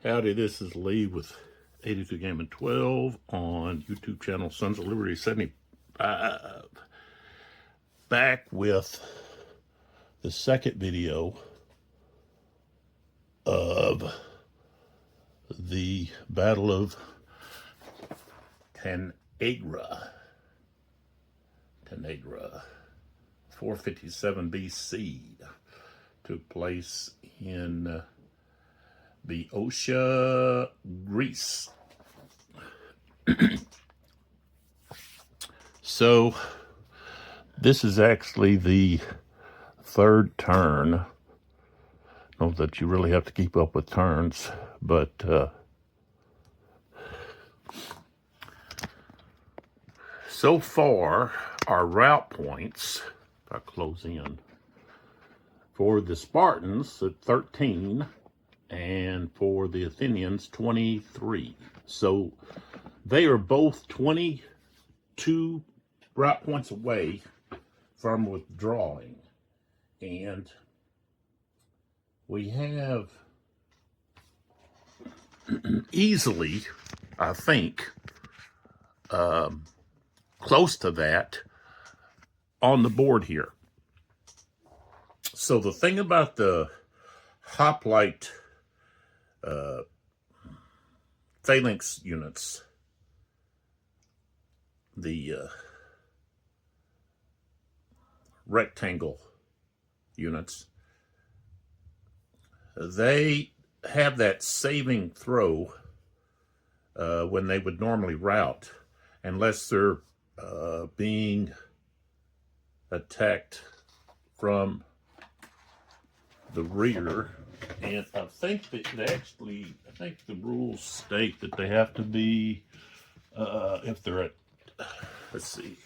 Howdy, this is Lee with 82 Game and 12 on YouTube channel Sons of Liberty 75. Back with the second video of the Battle of Tanagra. 457 BC. Took place in Boeotia, Greece. So this is actually the third turn. Not that you really have to keep up with turns, but so far our route points, if I close in, for the Spartans at 13 and for the Athenians 23. So they are both 22 route points away from withdrawing. And we have easily, I think, close to that on the board here. So the thing about the Hoplite phalanx units, the rectangle units, they have that saving throw when they would normally rout, unless they're being attacked from the rear. And I think that actually, I think the rules state that they have to be, if they're at, let's see,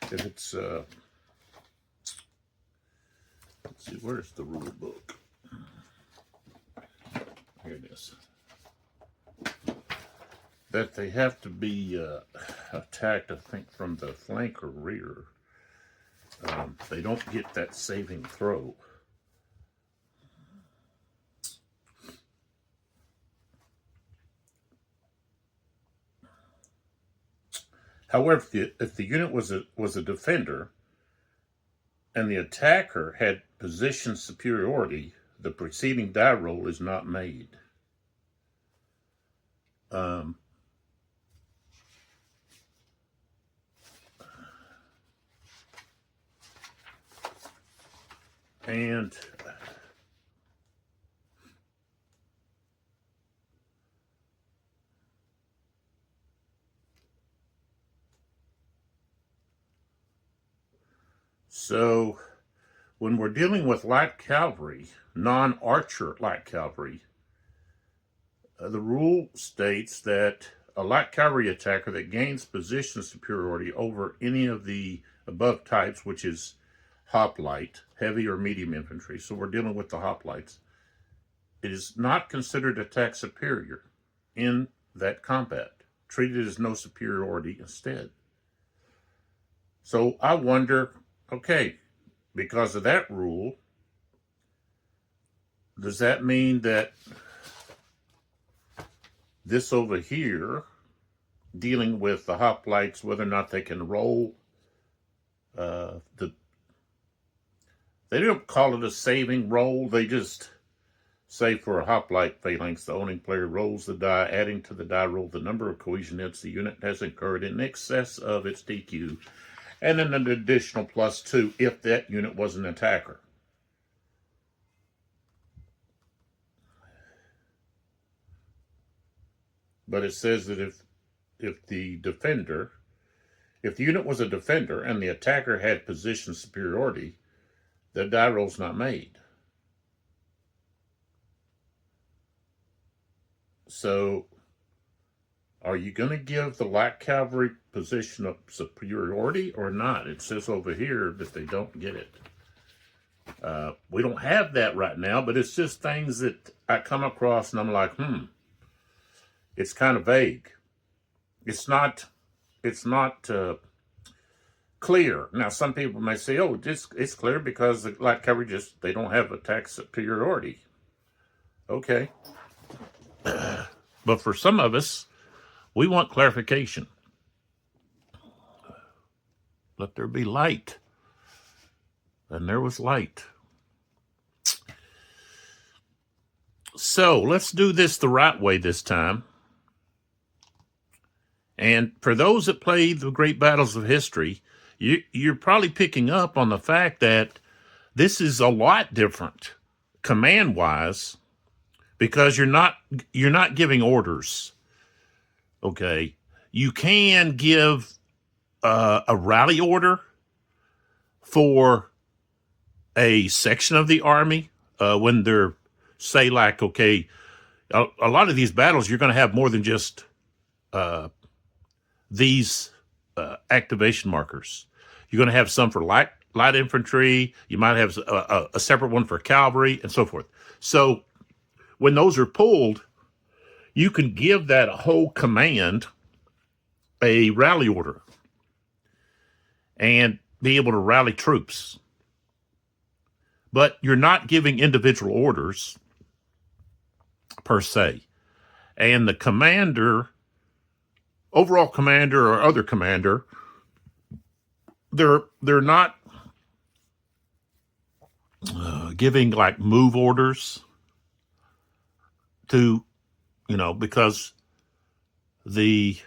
if it's, let's see, where's the rule book? Here it is. That they have to be attacked, I think, from the flank or rear. They don't get that saving throw. However, if the unit was a defender and the attacker had position superiority, the preceding die roll is not made. And so when we're dealing with light cavalry, non-archer light cavalry, the rule states that a light cavalry attacker that gains position superiority over any of the above types, which is hoplite, heavy or medium infantry, so we're dealing with the hoplites, it is not considered attack superior in that combat, treated as no superiority instead. So I wonder, okay, because of that rule, does that mean that this over here, dealing with the hoplites, whether or not they can roll, they don't call it a saving roll, they just say for a hoplite phalanx, the owning player rolls the die, adding to the die roll the number of cohesion hits the unit has incurred in excess of its DQ, and then an additional +2 if that unit was an attacker. But it says that if the unit was a defender and the attacker had position superiority, the die roll's not made. So are you going to give the light cavalry position of superiority or not? It says over here that they don't get it. We don't have that right now, but it's just things that I come across and I'm like, it's kind of vague. It's not clear. Now, some people may say, oh, it's clear because the light cavalry they don't have attack superiority. Okay. But for some of us, we want clarification. Let there be light. And there was light. So let's do this the right way this time. And for those that play the great battles of history, you're probably picking up on the fact that this is a lot different command-wise, because you're not giving orders. Okay, you can give a rally order for a section of the army when they're, say, like, okay, a lot of these battles you're going to have more than just these activation markers. You're going to have some for light infantry. You might have a separate one for cavalry and so forth. So when those are pulled, you can give that whole command a rally order and be able to rally troops. But you're not giving individual orders per se. And the commander, overall commander or other commander, they're not giving like move orders to, because the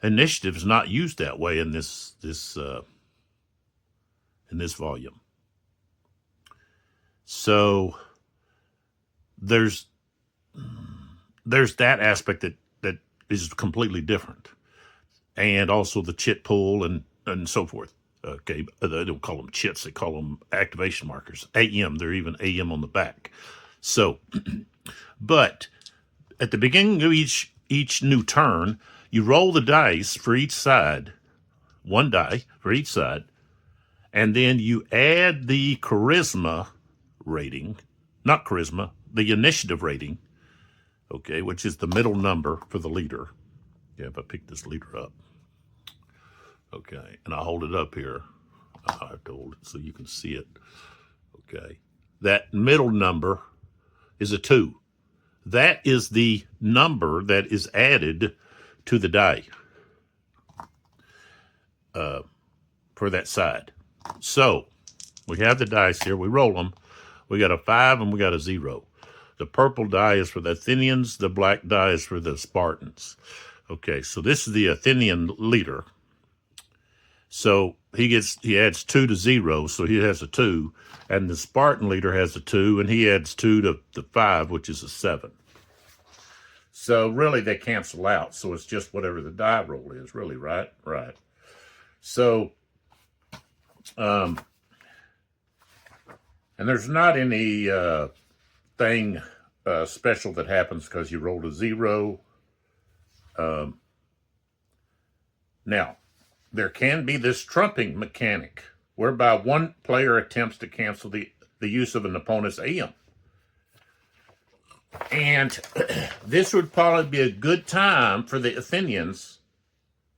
initiative is not used that way in this volume. So there's that aspect that is completely different, and also the chit pull and so forth. Okay, they don't call them chits; they call them activation markers. AM, they're even AM on the back. So, but at the beginning of each new turn, you roll the dice for each side, one die for each side, and then you add the charisma rating, not charisma, the initiative rating, okay, which is the middle number for the leader. Yeah, if I pick this leader up, okay, and I hold it up here, I have to hold it so you can see it, okay. That middle number is a 2. That is the number that is added to the die for that side. So we have the dice here. We roll them. We got a 5 and we got a 0. The purple die is for the Athenians. The black die is for the Spartans. Okay, so this is the Athenian leader. So he adds 2 to 0, so he has a 2. And the Spartan leader has a 2, and he adds 2 to the 5, which is a 7. So really they cancel out. So it's just whatever the die roll is, really, right? Right. So, and there's not any thing special that happens because you rolled a 0. Now, there can be this trumping mechanic whereby one player attempts to cancel the use of an opponent's AM. And this would probably be a good time for the Athenians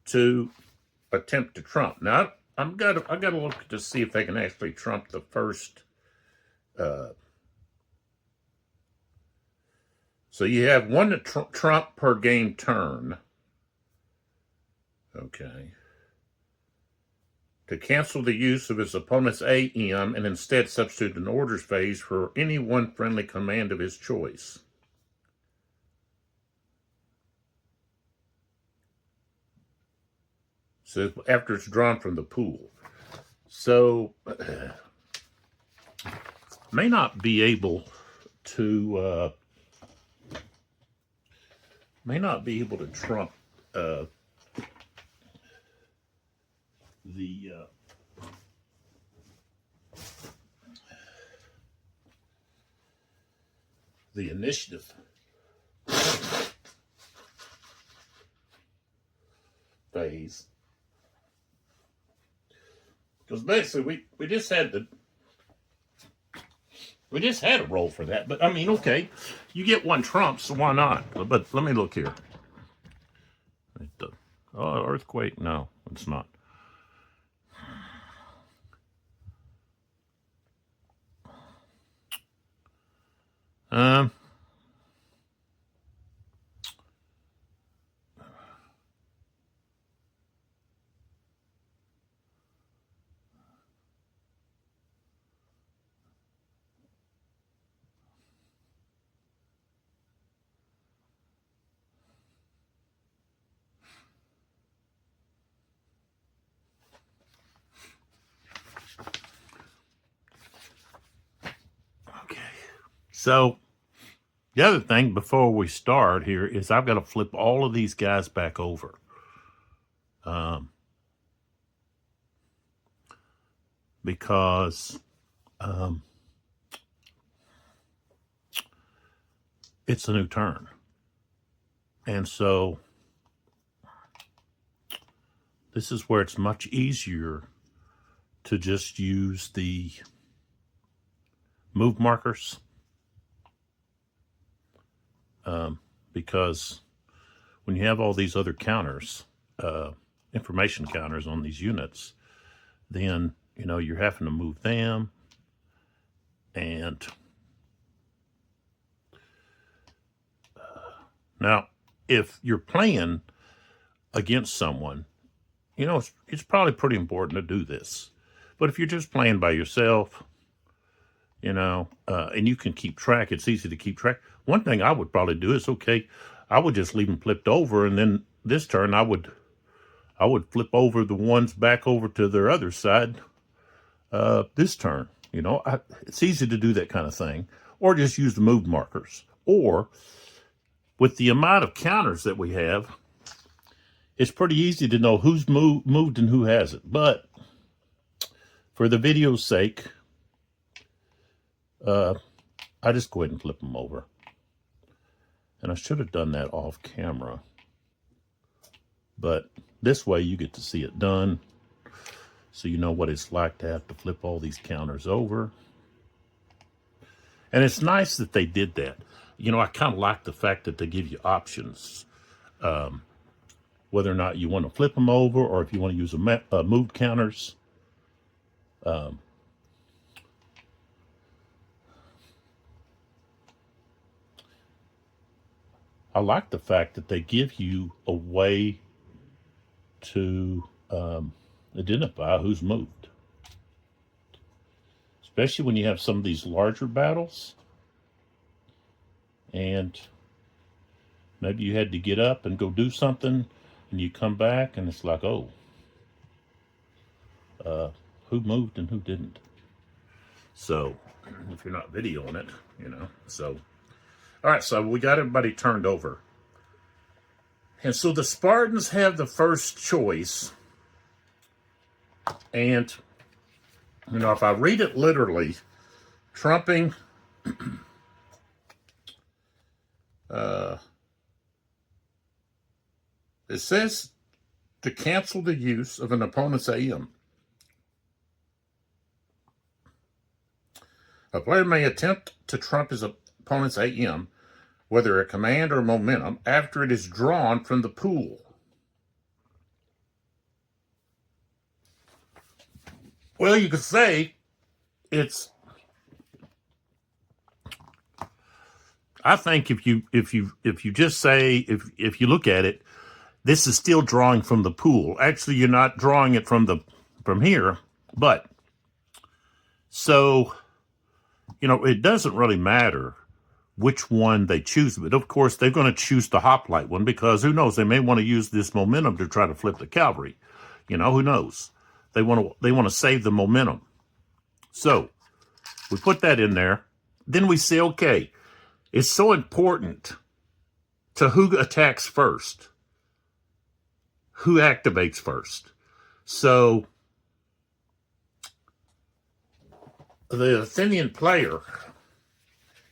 to attempt to trump. Now, I got to look to see if they can actually trump the first. So you have one to trump per game turn. Okay. To cancel the use of his opponent's AM and instead substitute an orders phase for any one friendly command of his choice. So after it's drawn from the pool. So may not be able to trump the initiative phase, because basically we just had a roll for that. But I mean, okay, you get one trump, so why not? But let me look here. Earthquake? No, it's not. So the other thing before we start here is I've got to flip all of these guys back over. Because it's a new turn. And so this is where it's much easier to just use the move markers. Because when you have all these other counters, information counters on these units, then, you know, you're having to move them. And now, if you're playing against someone, you know, it's probably pretty important to do this. But if you're just playing by yourself, you know, and you can keep track, it's easy to keep track. One thing I would probably do is, okay, I would just leave them flipped over, and then this turn I would flip over the ones back over to their other side this turn. You know, it's easy to do that kind of thing. Or just use the move markers. Or, with the amount of counters that we have, it's pretty easy to know who's moved and who hasn't. But for the video's sake, I just go ahead and flip them over. And I should have done that off camera. But this way you get to see it done. So you know what it's like to have to flip all these counters over. And it's nice that they did that. You know, I kind of like the fact that they give you options. Whether or not you want to flip them over or if you want to use move counters. I like the fact that they give you a way to identify who's moved. Especially when you have some of these larger battles. And maybe you had to get up and go do something, and you come back, and it's like, oh, who moved and who didn't? So, if you're not videoing it, you know, so. All right, so we got everybody turned over. And so the Spartans have the first choice. And, you know, if I read it literally, trumping, it says to cancel the use of an opponent's AM. A player may attempt to trump his opponent's AM, whether a command or momentum, after it is drawn from the pool. Well, you could say it's. I think if you just say if you look at it, this is still drawing from the pool. Actually, you're not drawing it from here, but so you know it doesn't really matter which one they choose. But of course, they're going to choose the Hoplite one because who knows? They may want to use this momentum to try to flip the cavalry. You know, who knows? They want to save the momentum. So we put that in there. Then we say, okay, it's so important to who attacks first, who activates first. So the Athenian player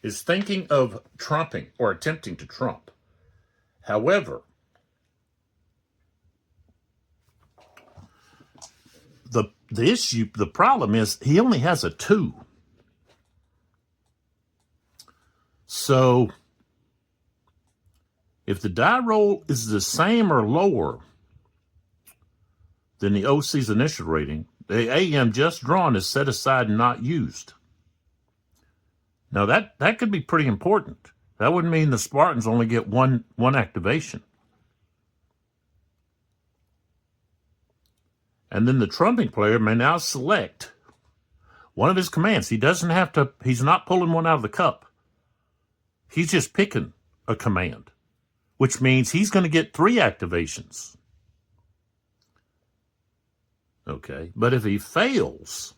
is thinking of trumping or attempting to trump. However, the problem is he only has a 2. So if the die roll is the same or lower than the OC's initial rating, the AM just drawn is set aside and not used. Now that could be pretty important. That would mean the Spartans only get one activation. And then the trumping player may now select one of his commands. He doesn't have to, he's not pulling one out of the cup. He's just picking a command, which means he's going to get 3 activations. Okay, but if he fails,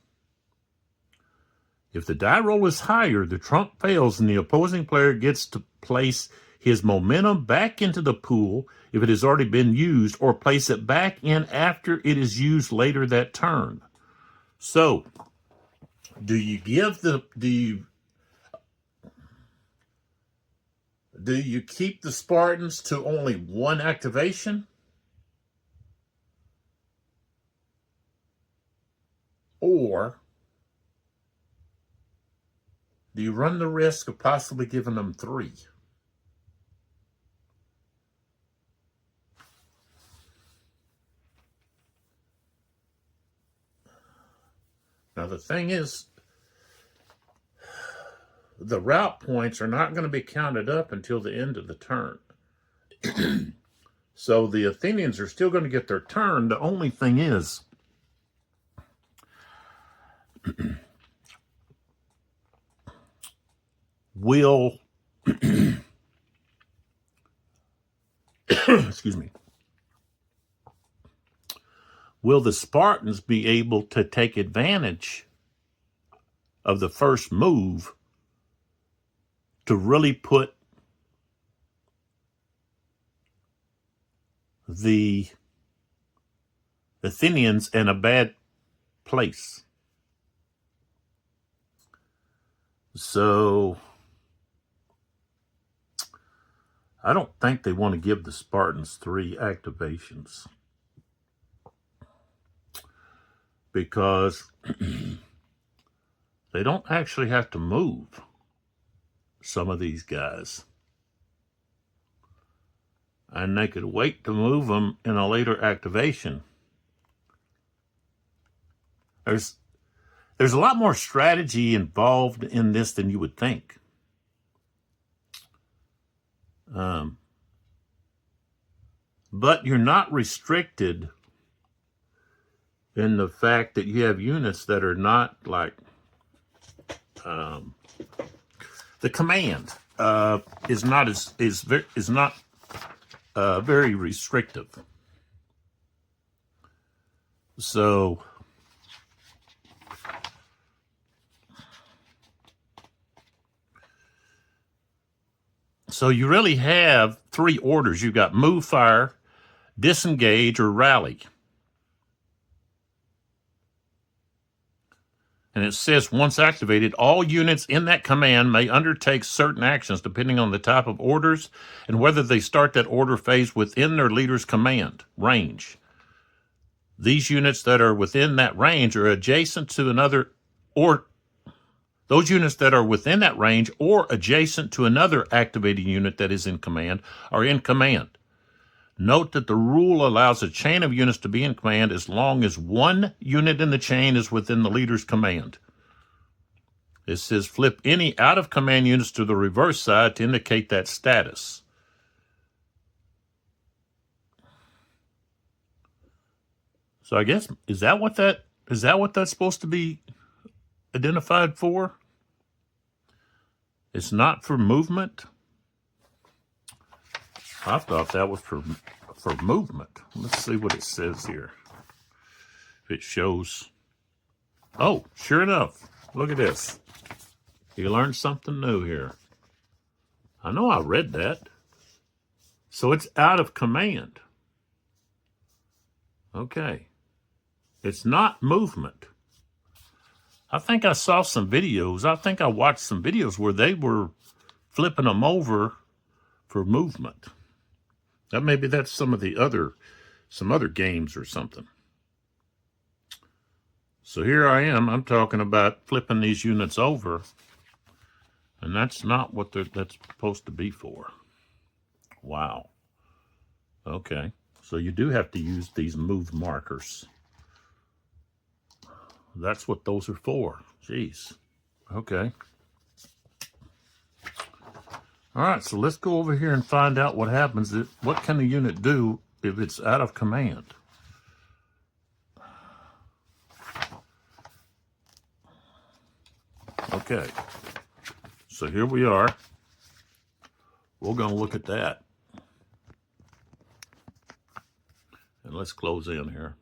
If the die roll is higher, the trump fails and the opposing player gets to place his momentum back into the pool if it has already been used, or place it back in after it is used later that turn. So, do you keep the Spartans to only one activation? Or do you run the risk of possibly giving them 3? Now, the thing is, the route points are not going to be counted up until the end of the turn. So the Athenians are still going to get their turn. The only thing is, will excuse me, will the Spartans be able to take advantage of the first move to really put the Athenians in a bad place? So I don't think they want to give the Spartans 3 activations, because they don't actually have to move some of these guys, and they could wait to move them in a later activation. There's a lot more strategy involved in this than you would think. But you're not restricted in the fact that you have units that are not like the command is not very restrictive. So you really have 3 orders. You've got move, fire, disengage, or rally. And it says, once activated, all units in that command may undertake certain actions depending on the type of orders and whether they start that order phase within their leader's command range. These units that are within that range are adjacent to another, or those units that are within that range or adjacent to another activating unit that is in command are in command. Note that the rule allows a chain of units to be in command as long as one unit in the chain is within the leader's command. It says flip any out-of-command units to the reverse side to indicate that status. So I guess, is that what that's supposed to be identified for? It's not for movement? I thought that was for movement. Let's see what it says here. If it shows. Oh, sure enough. Look at this. You learned something new here. I know I read that. So it's out of command. Okay. It's not movement. I think I saw some videos. I think I watched some videos where they were flipping them over for movement. Maybe that's some other games or something. So here I am. I'm talking about flipping these units over, and that's not what that's supposed to be for. Wow. Okay. So you do have to use these move markers. That's what those are for. Jeez. Okay. All right, so let's go over here and find out what happens. What can the unit do if it's out of command? Okay, so here we are. We're going to look at that. And let's close in here.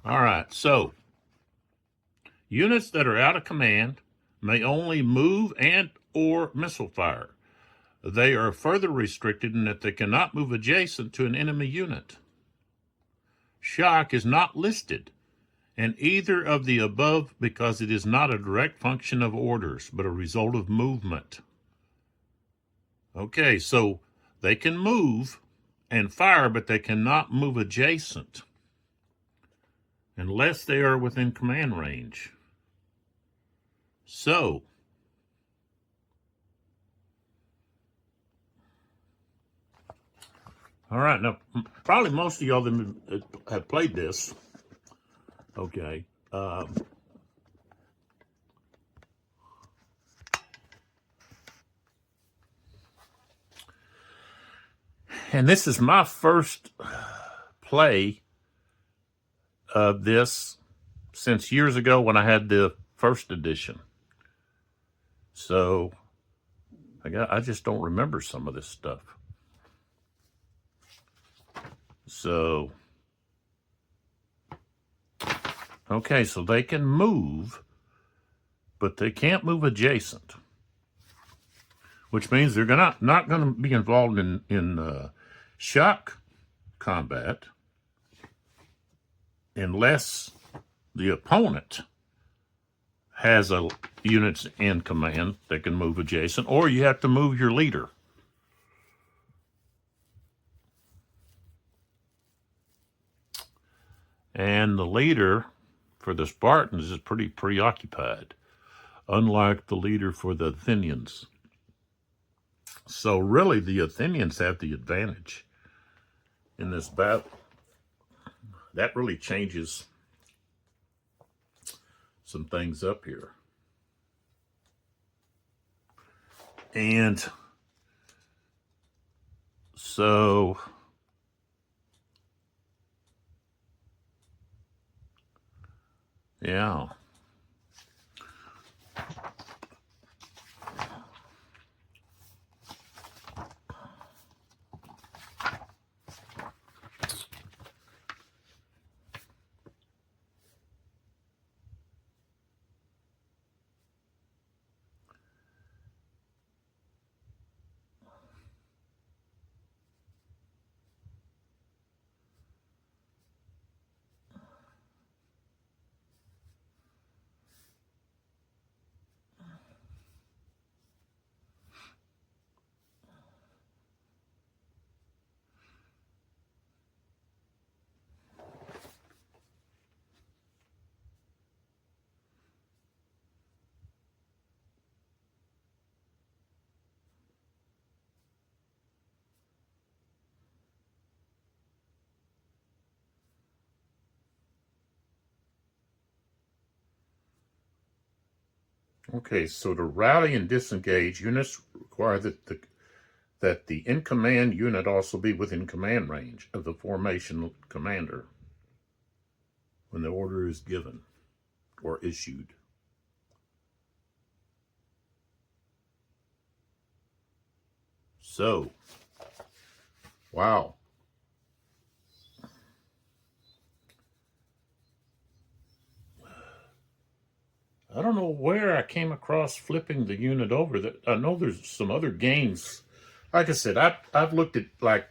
All right, so Units that are out of command may only move and or missile fire. They are further restricted in that they cannot move adjacent to an enemy unit. Shock is not listed in either of the above because it is not a direct function of orders, but a result of movement. Okay, so they can move and fire, but they cannot move adjacent unless they are within command range. So, all right, now probably most of y'all that have played this, okay. And this is my first play of this since years ago when I had the first edition. So I just don't remember some of this stuff. So, okay, so they can move, but they can't move adjacent, which means they're not going to be involved in shock combat unless the opponent has a units in command that can move adjacent, or you have to move your leader. And the leader for the Spartans is pretty preoccupied, unlike the leader for the Athenians. So really the Athenians have the advantage in this battle. That really changes some things up here. And so yeah. Okay, so to rally and disengage, units require that the in-command unit also be within command range of the formation commander when the order is given or issued. So, wow. I don't know where I came across flipping the unit over. That I know there's some other games. Like I said, I've looked at like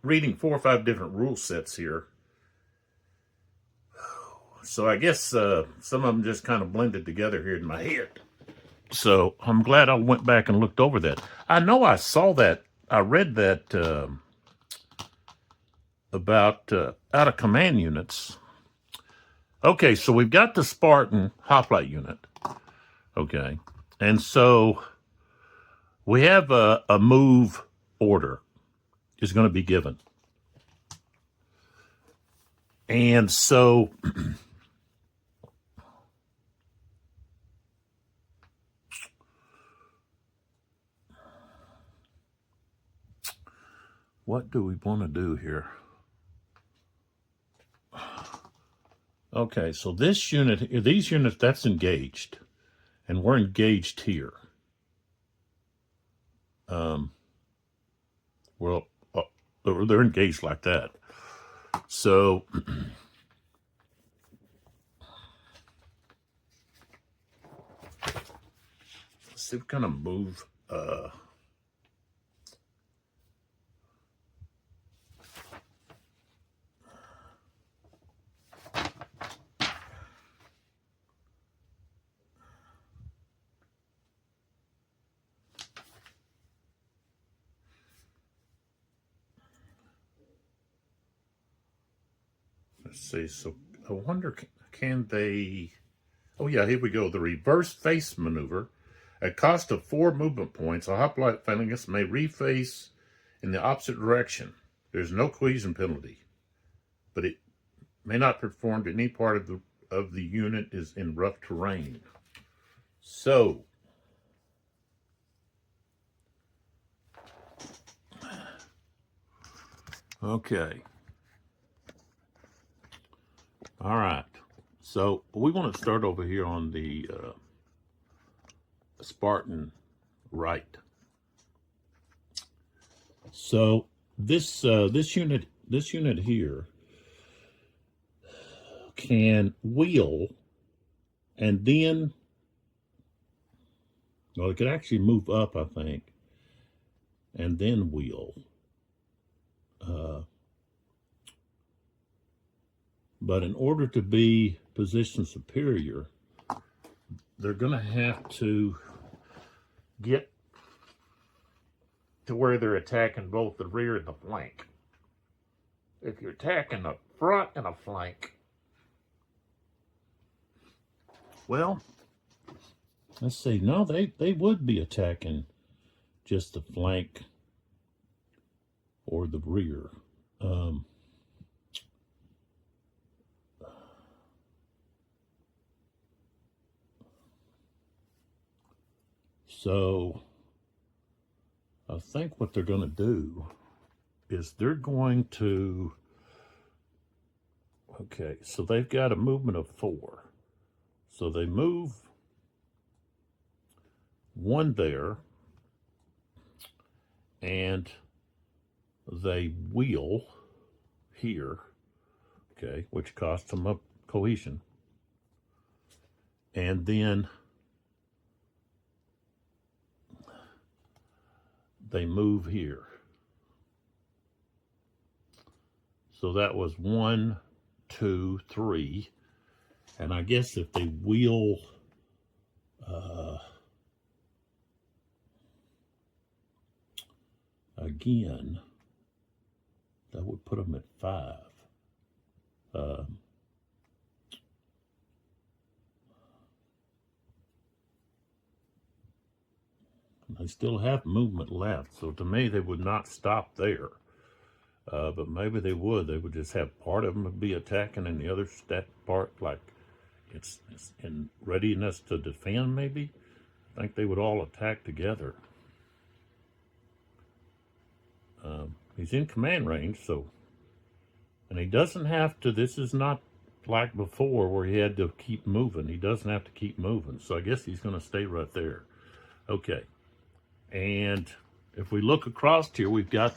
reading 4 or 5 different rule sets here. So I guess some of them just kind of blended together here in my head. So I'm glad I went back and looked over that. I know I saw that. I read that about out of command units. Okay, so we've got the Spartan Hoplite unit. Okay, and so we have a move order is going to be given. And so what do we want to do here? Okay, so this unit, these units, that's engaged. And we're engaged here. Well, they're engaged like that. So see if we're gonna move. Let's see. So I wonder, can they? Oh yeah, here we go. The reverse face maneuver. At cost of 4 movement points, a hoplite phalanx may reface in the opposite direction. There's no cohesion penalty, but it may not perform to any part of the unit is in rough terrain. So, okay. All right. So we want to start over here on the Spartan right. So this unit here can wheel, and then, well, it could actually move up, I think, and then wheel. But in order to be position superior, they're going to have to get to where they're attacking both the rear and the flank. If you're attacking the front and a flank, well, let's see. No, they would be attacking just the flank or the rear. So I think what they're going to do is they're going to, okay, so they've got a movement of 4. So they move 1 there, and they wheel here, okay, which costs them a cohesion. And then they move here. So that was 1, 2, 3. And I guess if they wheel again, that would put them at 5. They still have movement left, so to me they would not stop there. But maybe they would. They would just have part of them be attacking and the other part, like it's in readiness to defend, maybe. I think they would all attack together. He's in command range, so, and he doesn't have to, this is not like before where he had to keep moving. He doesn't have to keep moving, so I guess he's going to stay right there. Okay, and if we look across here, we've got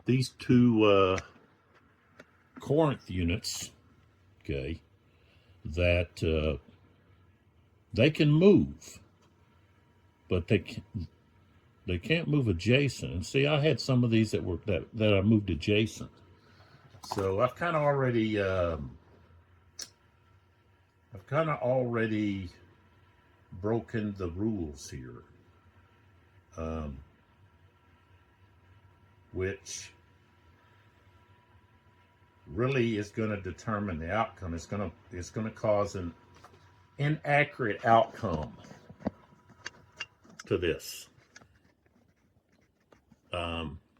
these 2 Corinth units, okay, that they can move, but they can't move adjacent. And see, I had some of these that were that I moved adjacent. So I've kind of already broken the rules here, which really is going to determine the outcome. It's going to cause an inaccurate outcome to this.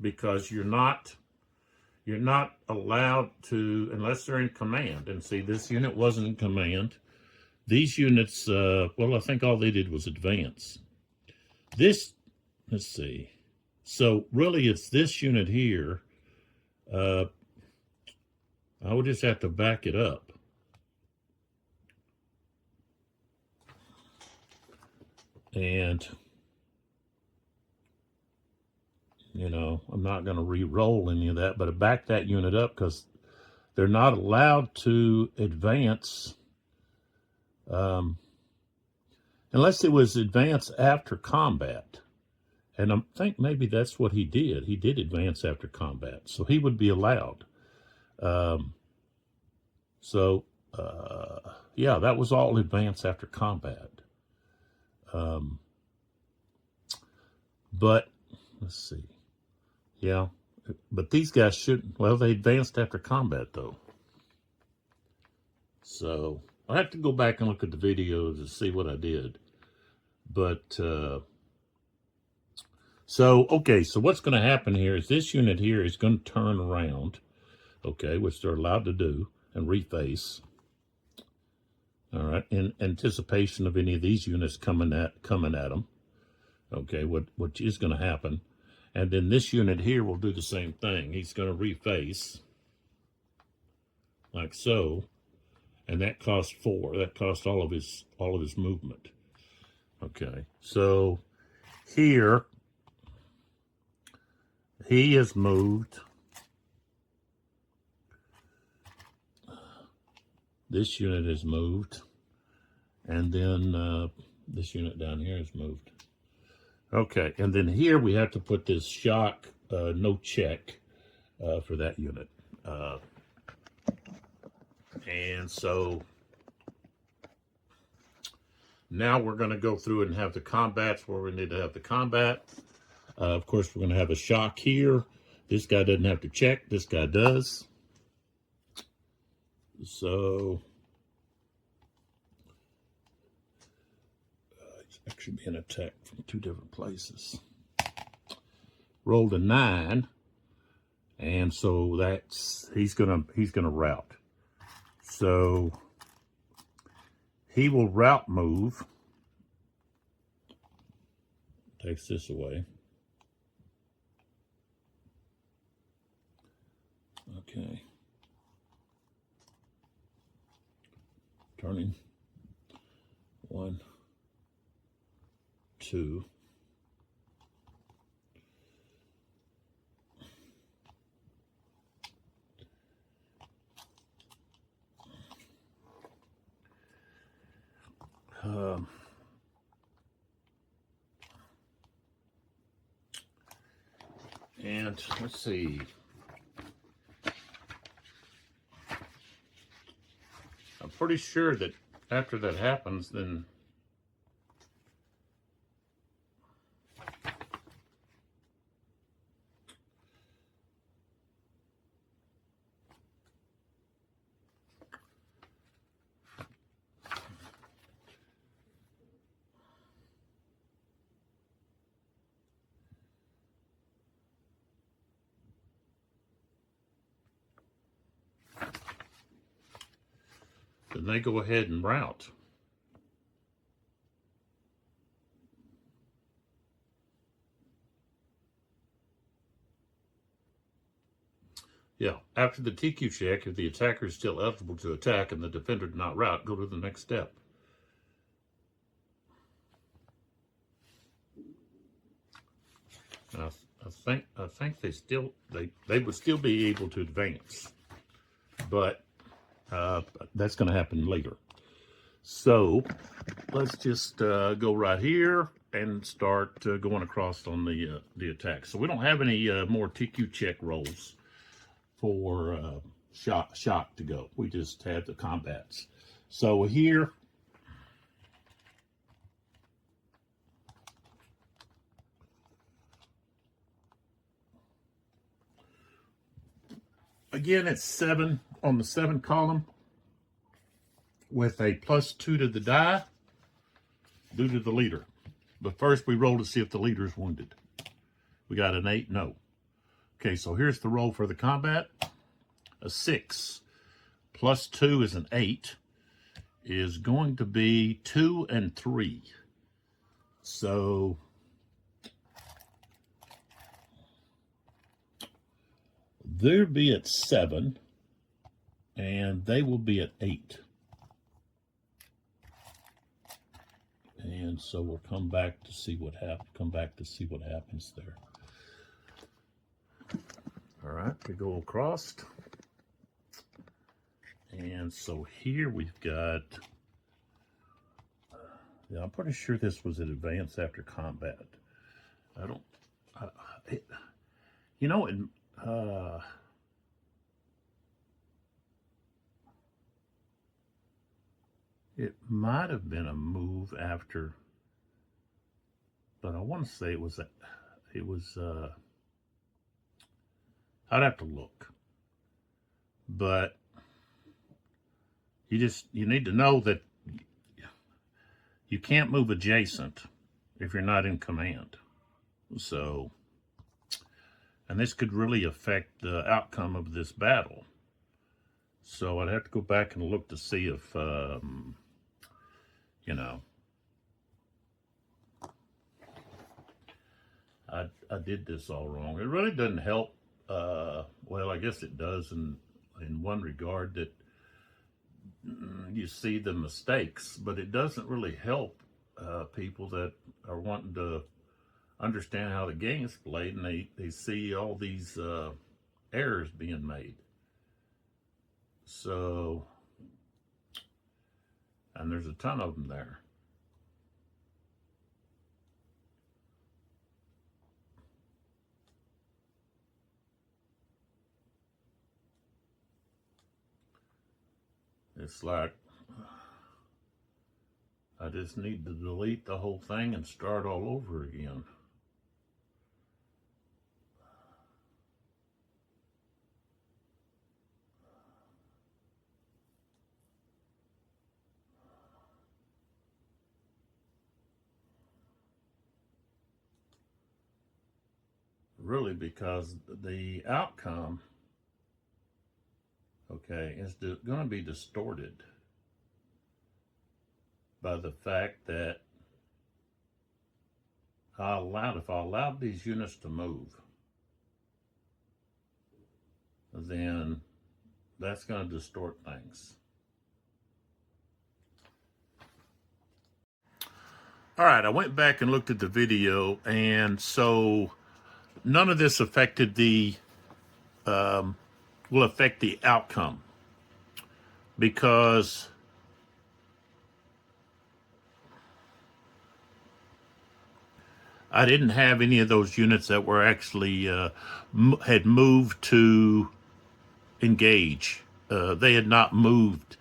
Because you're not allowed to, unless they're in command. And see, this unit wasn't in command. These units, well, I think all they did was advance. This, let's see. So really, it's this unit here. I would just have to back it up. And you know, I'm not going to re-roll any of that, but I back that unit up because they're not allowed to advance Unless it was advance after combat. And I think maybe that's what he did. He did advance after combat. So he would be allowed. Um, yeah, that was all advance after combat. But, let's see. Yeah, but these guys shouldn't. Well, they advanced after combat, though. So, I'll have to go back and look at the video to see what I did. But, okay, so what's going to happen here is this unit here is going to turn around, okay, which they're allowed to do, and reface. All right, in anticipation of any of these units coming at them, okay, which is going to happen. And then this unit here will do the same thing. He's going to reface, like so, and that costs 4. That costs all of his movement. Okay, so here he has moved. This unit has moved, and then this unit down here has moved. Okay, and then here we have to put this shock no check for that unit. And so now we're going to go through and have the combats where we need to have the combat. Of course, we're going to have a shock here. This guy doesn't have to check. This guy does. So it's actually being attacked from 2 different places. Rolled a 9, and so that's he's gonna route. So he will route move. Takes this away. Okay. Turning. 1, 2. And let's see. I'm pretty sure that after that happens, then they go ahead and route. Yeah, after the TQ check, if the attacker is still eligible to attack and the defender did not route, go to the next step. I think they would still be able to advance, but that's going to happen later. So let's just go right here and start going across on the attack. So we don't have any more TQ check rolls for shock to go. We just have the combats. So here, again, it's 7 on the 7 column with a +2 to the die due to the leader. But first we roll to see if the leader is wounded. We got an 8, no. Okay, so here's the roll for the combat. A 6 +2 is an 8, is going to be 2 and 3. So they'll be at 7, and they will be at 8. And so we'll come back to see what happens there. All right, we go across. And so here we've got Yeah, I'm pretty sure this was an advance after combat. I don't, it, you know, it might have been a move after, but I want to say it was, I'd have to look. But you need to know that you can't move adjacent if you're not in command. So, and this could really affect the outcome of this battle. So I'd have to go back and look to see if, you know, I did this all wrong. It really doesn't help. Well, I guess it does in one regard, that you see the mistakes, but it doesn't really help people that are wanting to understand how the game's played, and they see all these errors being made. So, and there's a ton of them there. It's like, I just need to delete the whole thing and start all over again. Really, because the outcome, okay, is going to be distorted by the fact that if I allowed these units to move, then that's going to distort things. All right, I went back and looked at the video, and so none of this affected will affect the outcome, because I didn't have any of those units that were actually had moved to engage. They had not moved.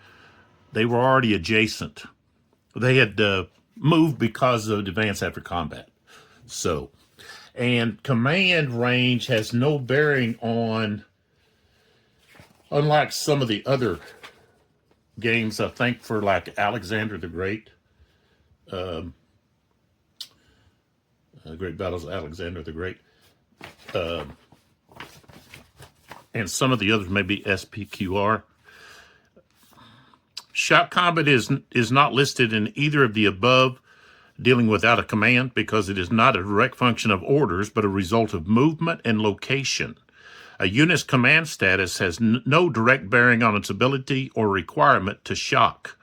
They were already adjacent. They had moved because of advance after combat. So, and command range has no bearing on, unlike some of the other games, I think, for like Alexander the Great, Great Battles of Alexander the Great, and some of the others, maybe SPQR. Shock combat is not listed in either of the above, dealing without a command, because it is not a direct function of orders, but a result of movement and location. A unit's command status has no direct bearing on its ability or requirement to shock.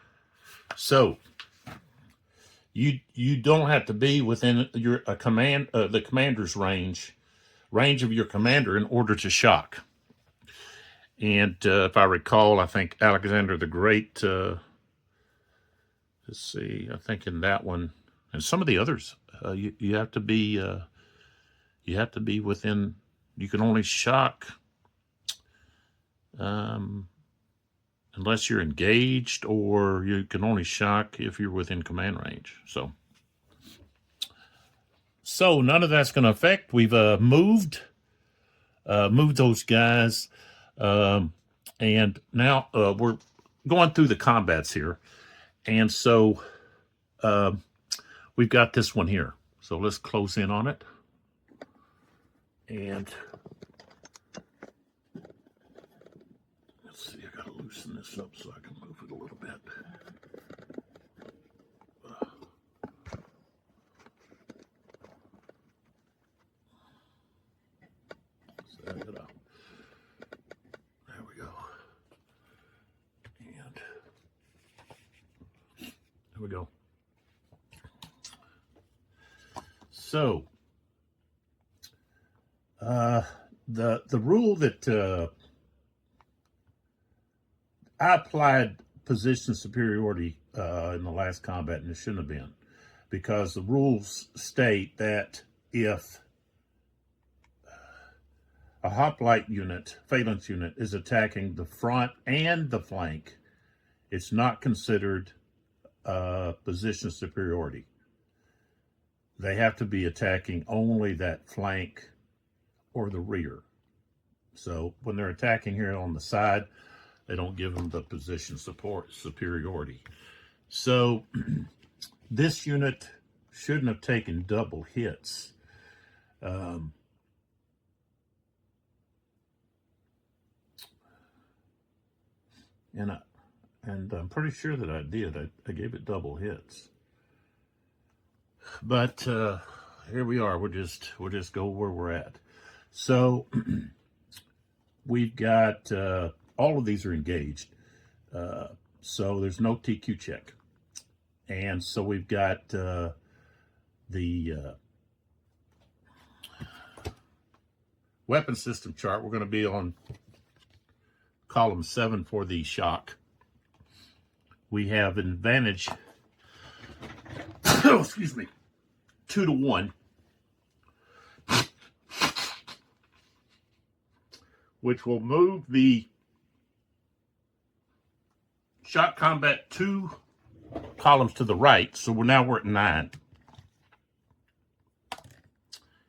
So, you don't have to be within the commander's range of your commander in order to shock. And if I recall, I think Alexander the Great, let's see, I think in that one, and some of the others, you have to be within. You can only shock unless you're engaged, or you can only shock if you're within command range. So none of that's going to affect. We've moved those guys, and now we're going through the combats here, and so we've got this one here. So let's close in on it, and let's see. I got to loosen this up so I can move it a little bit. Set it up. There we go. And there we go. So the rule that I applied position superiority in the last combat, and it shouldn't have been. because the rules state that if a hoplite unit, phalanx unit, is attacking the front and the flank, it's not considered position superiority. They have to be attacking only that flank or the rear. So when they're attacking here on the side, they don't give them the position support superiority. So this unit shouldn't have taken double hits. And I'm pretty sure that I did. I gave it double hits. But here we are. We'll just go where we're at. So we've got all of these are engaged. So there's no TQ check. And so we've got the weapon system chart. We're going to be on column 7 for the shock. We have an advantage, excuse me, 2 to 1, which will move the shock combat 2 columns to the right. So we're at 9.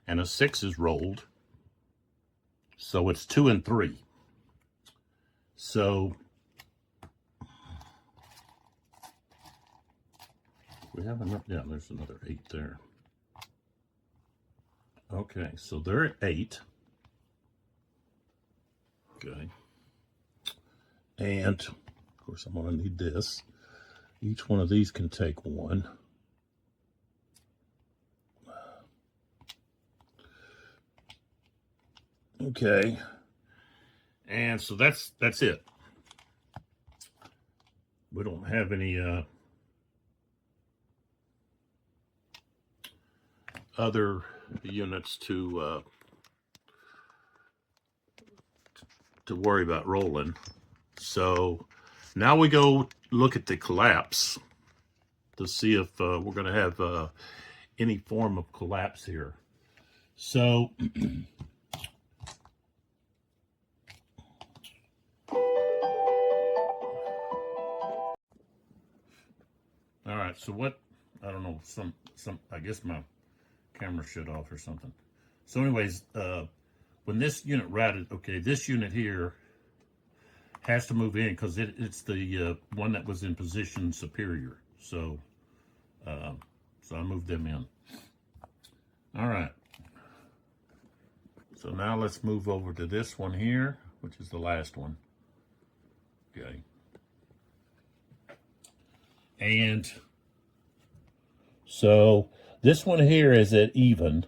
And a 6 is rolled. So it's 2 and 3. So we have another, yeah, there's another 8 there. Okay, so they're at 8. Okay. And of course I'm gonna need this. Each one of these can take 1. Okay. And so that's it. We don't have any other units to worry about rolling. So now we go look at the collapse to see if we're going to have any form of collapse here. So all right, so what, I don't know, some I guess my camera shut off or something. So anyways, when this unit routed, okay, this unit here has to move in because it's the one that was in position superior. So so I moved them in. All right. So now let's move over to this one here, which is the last one. Okay. And so this one here is at even.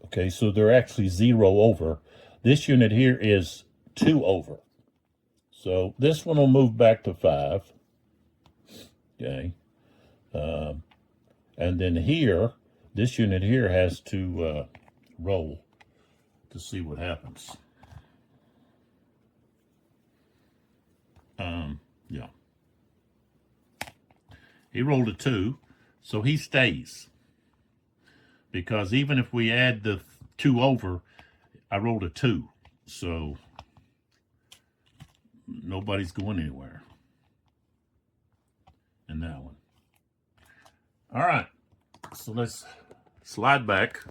Okay, so they're actually 0 over. This unit here is 2 over. So this one will move back to 5. Okay. And then here, this unit here has to roll to see what happens. Yeah. He rolled a 2, so he stays. Because even if we add the 2 over, I rolled a 2. So nobody's going anywhere in that one. All right, so let's slide back.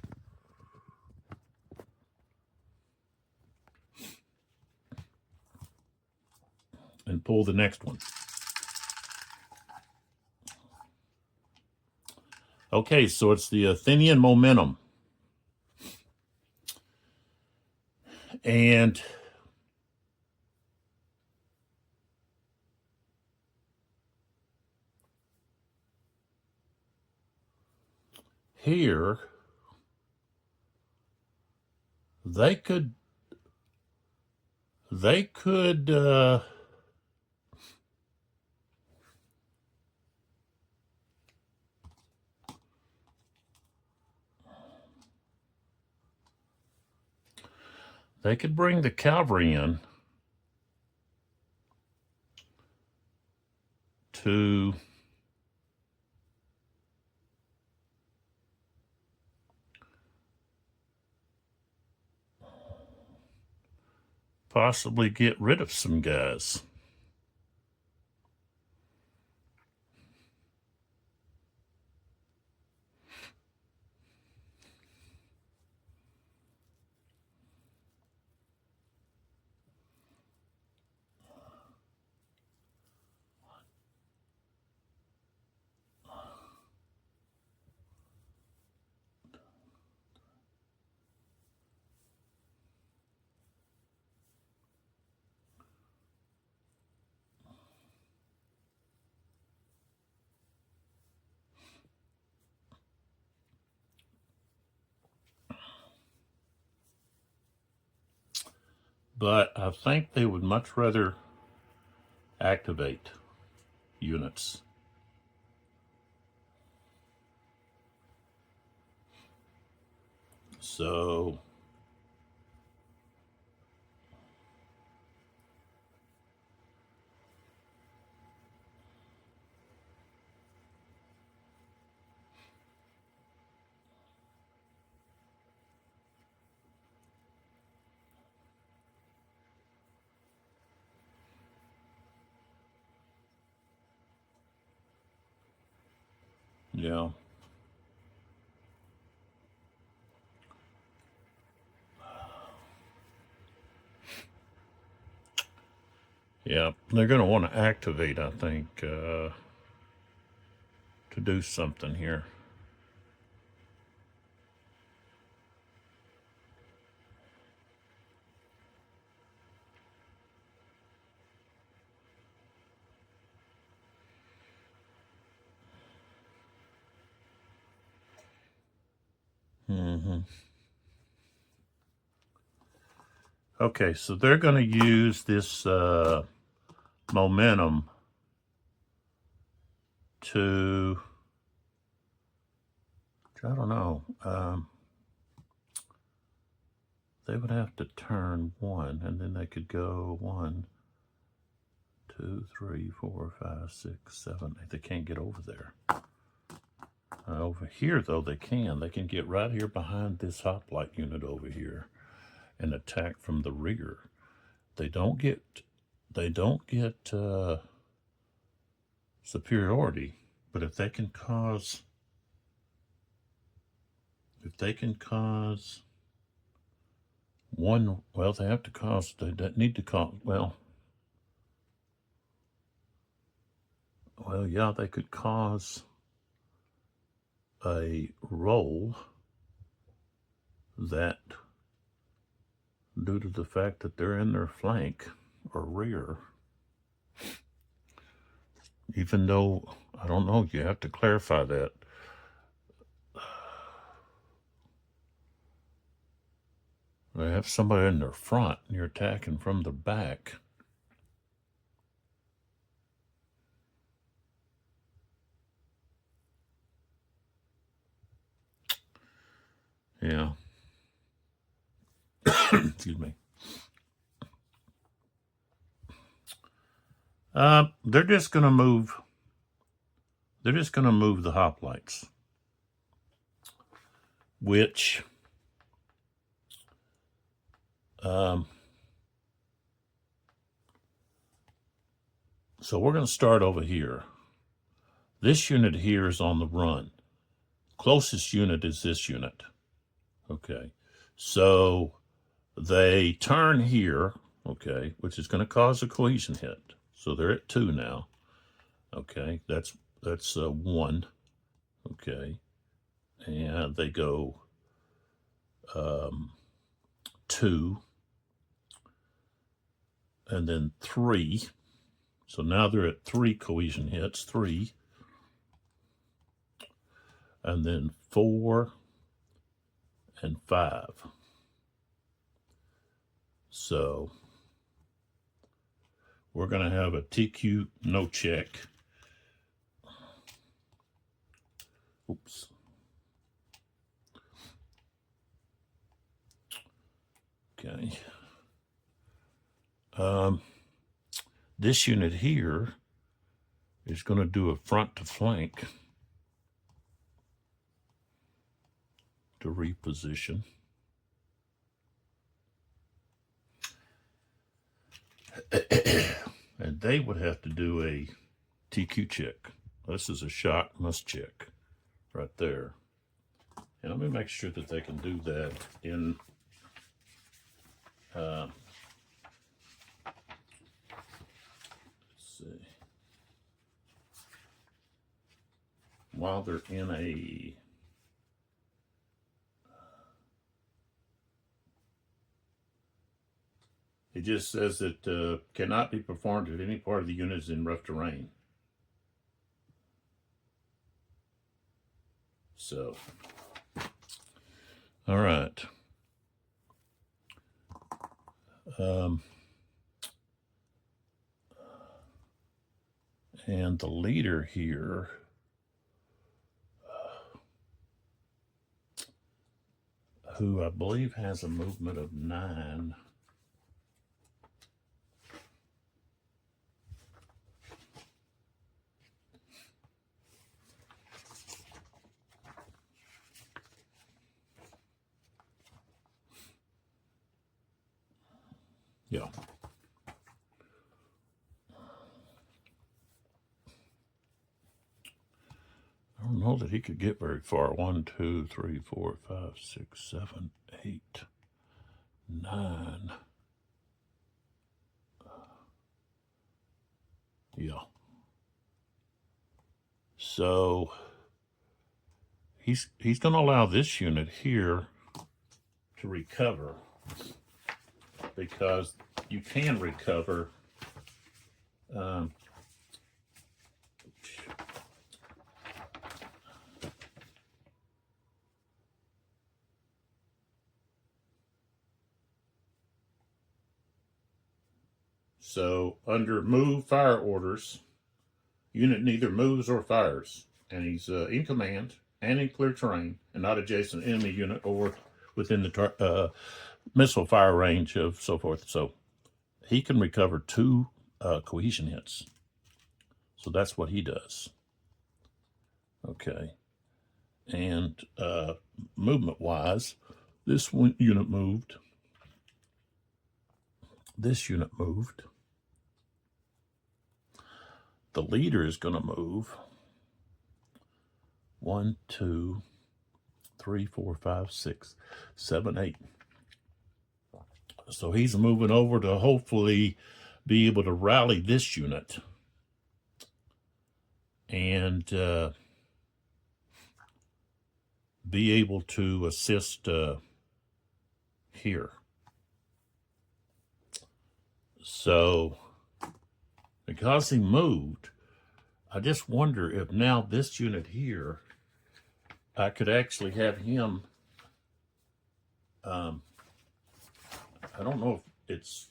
And pull the next one. Okay, so it's the Athenian momentum. And here, they could bring the cavalry in to possibly get rid of some guys. But I think they would much rather activate units. So yeah. Yeah, they're going to want to activate, I think, to do something here. Okay, so they're going to use this momentum to, I don't know, they would have to turn one, and then they could go 1, 2, 3, 4, 5, 6, 7. They can't get over there. Over here, though, they can. They can get right here behind this hoplite unit over here and attack from the rear. They don't get superiority, but if they can cause one, well, they have to cause, they need to cause, well, yeah, they could cause a roll that, due to the fact that they're in their flank or rear, even though, I don't know, you have to clarify that. They have somebody in their front and you're attacking from the back. Yeah. Excuse me. They're just going to move. They're just going to move the hoplites, which so we're going to start over here. This unit here is on the run. Closest unit is this unit. Okay. So they turn here, okay, which is going to cause a cohesion hit. So they're at 2 now. Okay, that's 1. Okay, and they go 2, and then 3. So now they're at 3 cohesion hits, 3, and then 4 and 5. So we're going to have a TQ no check. Oops. Okay. This unit here is going to do a front to flank to reposition. And they would have to do a TQ check. This is a shot must check right there. And let me make sure that they can do that in let's see, while they're in a it just says that cannot be performed if any part of the unit is in rough terrain. So, all right. And the leader here, who I believe has a movement of 9. Yeah. I don't know that he could get very far. 1, 2, 3, 4, 5, 6, 7, 8, 9. Yeah. So he's going to allow this unit here to recover, because you can recover so under move fire orders, unit neither moves or fires, and he's in command and in clear terrain and not adjacent enemy unit or within the missile fire range of so forth. So he can recover 2 cohesion hits. So that's what he does. Okay. And movement-wise, this unit moved. This unit moved. The leader is going to move 1, 2, 3, 4, 5, 6, 7, 8. So he's moving over to hopefully be able to rally this unit and be able to assist here. So because he moved, I just wonder if now this unit here, I could actually have him, I don't know if it's,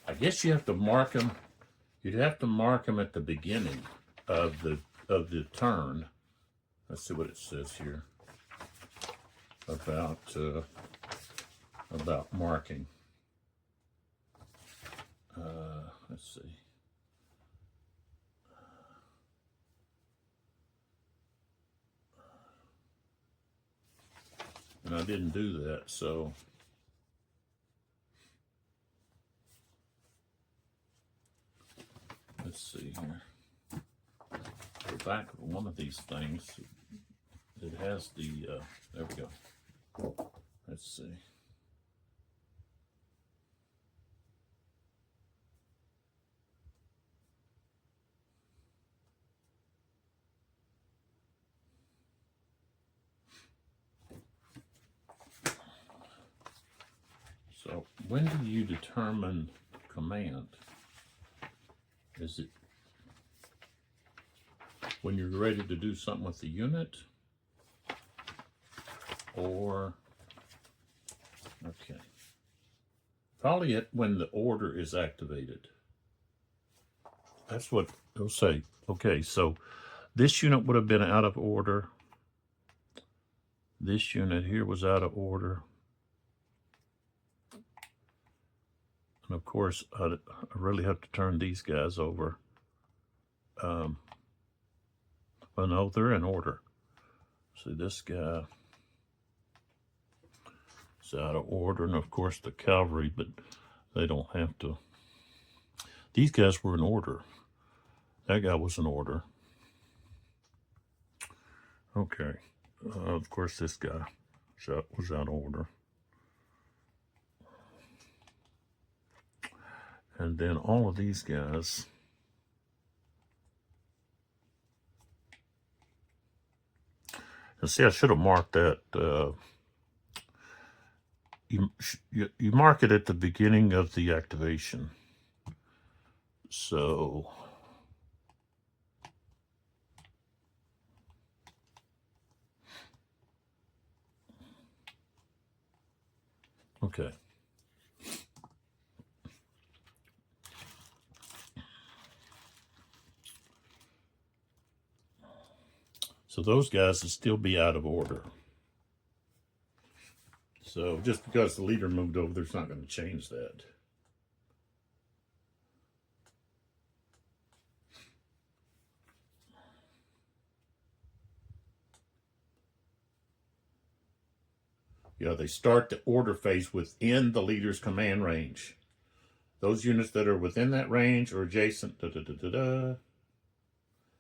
I guess you have to mark him, you'd have to mark him at the beginning of the turn. Let's see what it says here about marking. Let's see. And I didn't do that, so let's see here. The back of one of these things, it has the, there we go. Let's see. So when do you determine command? Is it when you're ready to do something with the unit? Or, okay. Probably when the order is activated. That's what they'll say. Okay, so this unit would have been out of order. This unit here was out of order. And of course, I really have to turn these guys over. Well, no, they're in order. See, this guy is out of order. And of course, the cavalry, but they don't have to. These guys were in order. That guy was in order. Okay. Of course, this guy was out of order. And then all of these guys. And see, I should have marked that. You mark it at the beginning of the activation. So okay. So those guys will still be out of order. So just because the leader moved over, there's not going to change that. Yeah, they start the order phase within the leader's command range. Those units that are within that range or adjacent,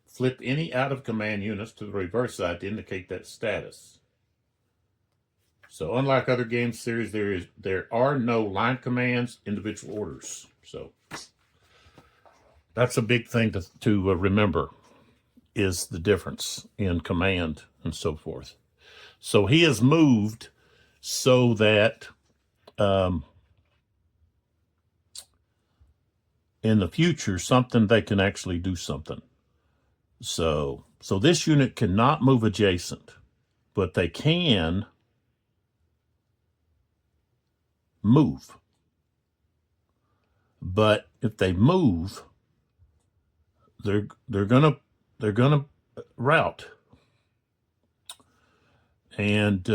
flip any out of command units to the reverse side to indicate that status. So unlike other game series, there are no line commands, individual orders. So that's a big thing to remember, is the difference in command and so forth. So he has moved so that in the future, they can actually do something. So this unit cannot move adjacent, but they can move. But if they move, they're gonna route, and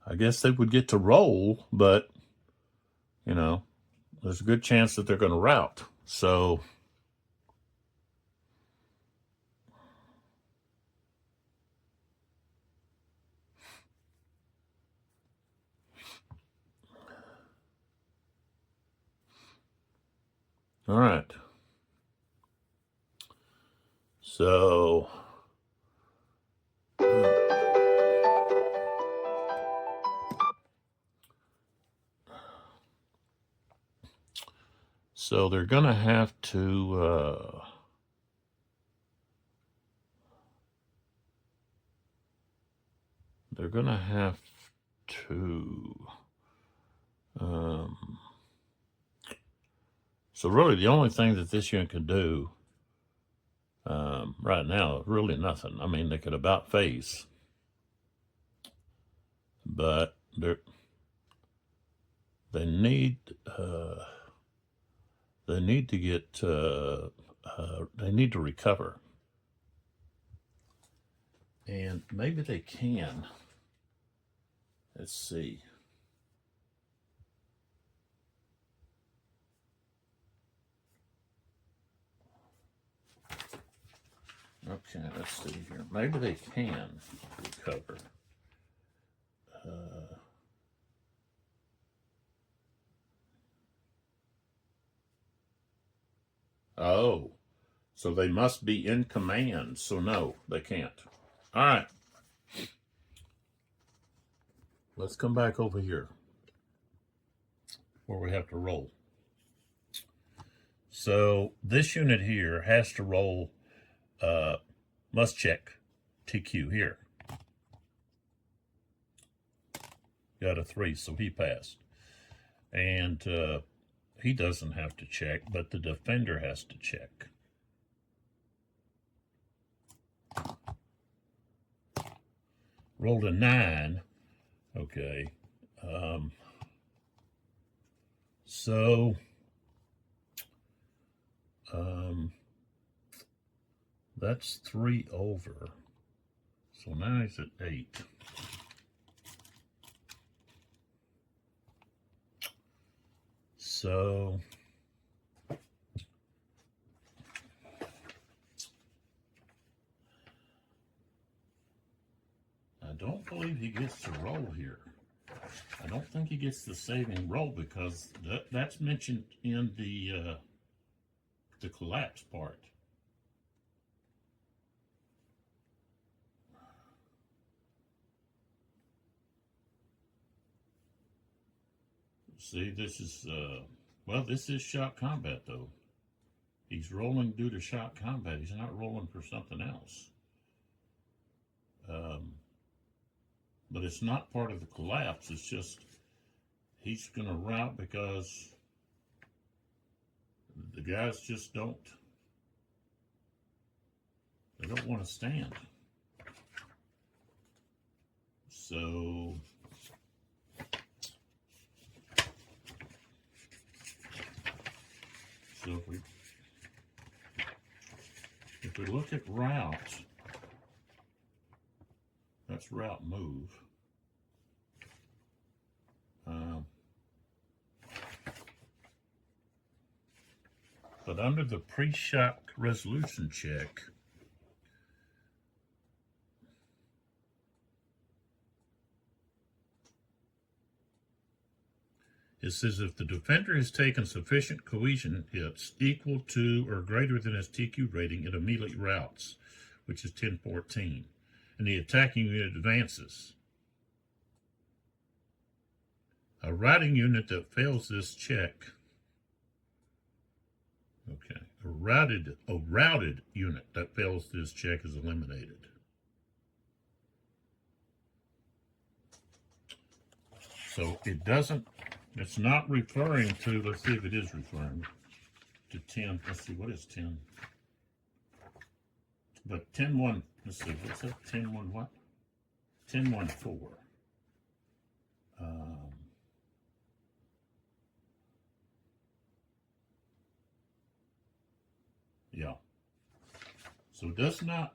I guess they would get to roll, but there's a good chance that they're going to route. So all right. So they're going to have to so really the only thing that this unit can do right now is really nothing. I mean, they could about phase, but they need to get they need to recover, and maybe they can. Let's see. Okay, let's see here. Maybe they can recover. Oh, so they must be in command. So no, they can't. All right. Let's come back over here where we have to roll. So this unit here has to roll, must check TQ here. Got a 3, so he passed. And he doesn't have to check, but the defender has to check. Rolled a 9. Okay. That's 3 over. So now he's at 8. So I don't believe he gets to roll here. I don't think he gets the saving roll because that's mentioned in the collapse part. See, this is, well, this is shock combat, though. He's rolling due to shock combat. He's not rolling for something else. But it's not part of the collapse. It's just he's going to rout because the guys just don't, they don't want to stand. So if we look at route, that's route move. But under the pre-shock resolution check, it says if the defender has taken sufficient cohesion hits equal to or greater than his TQ rating, it immediately routes, which is 10-14, and the attacking unit advances. A routing unit that fails this check, okay, a routed unit that fails this check is eliminated. So it doesn't, it's not referring to, let's see if it is referring to 10. Let's see, what is 10? But 10-1, let's see, what's that? 10-1 what? 10-1-4. Yeah. So it does not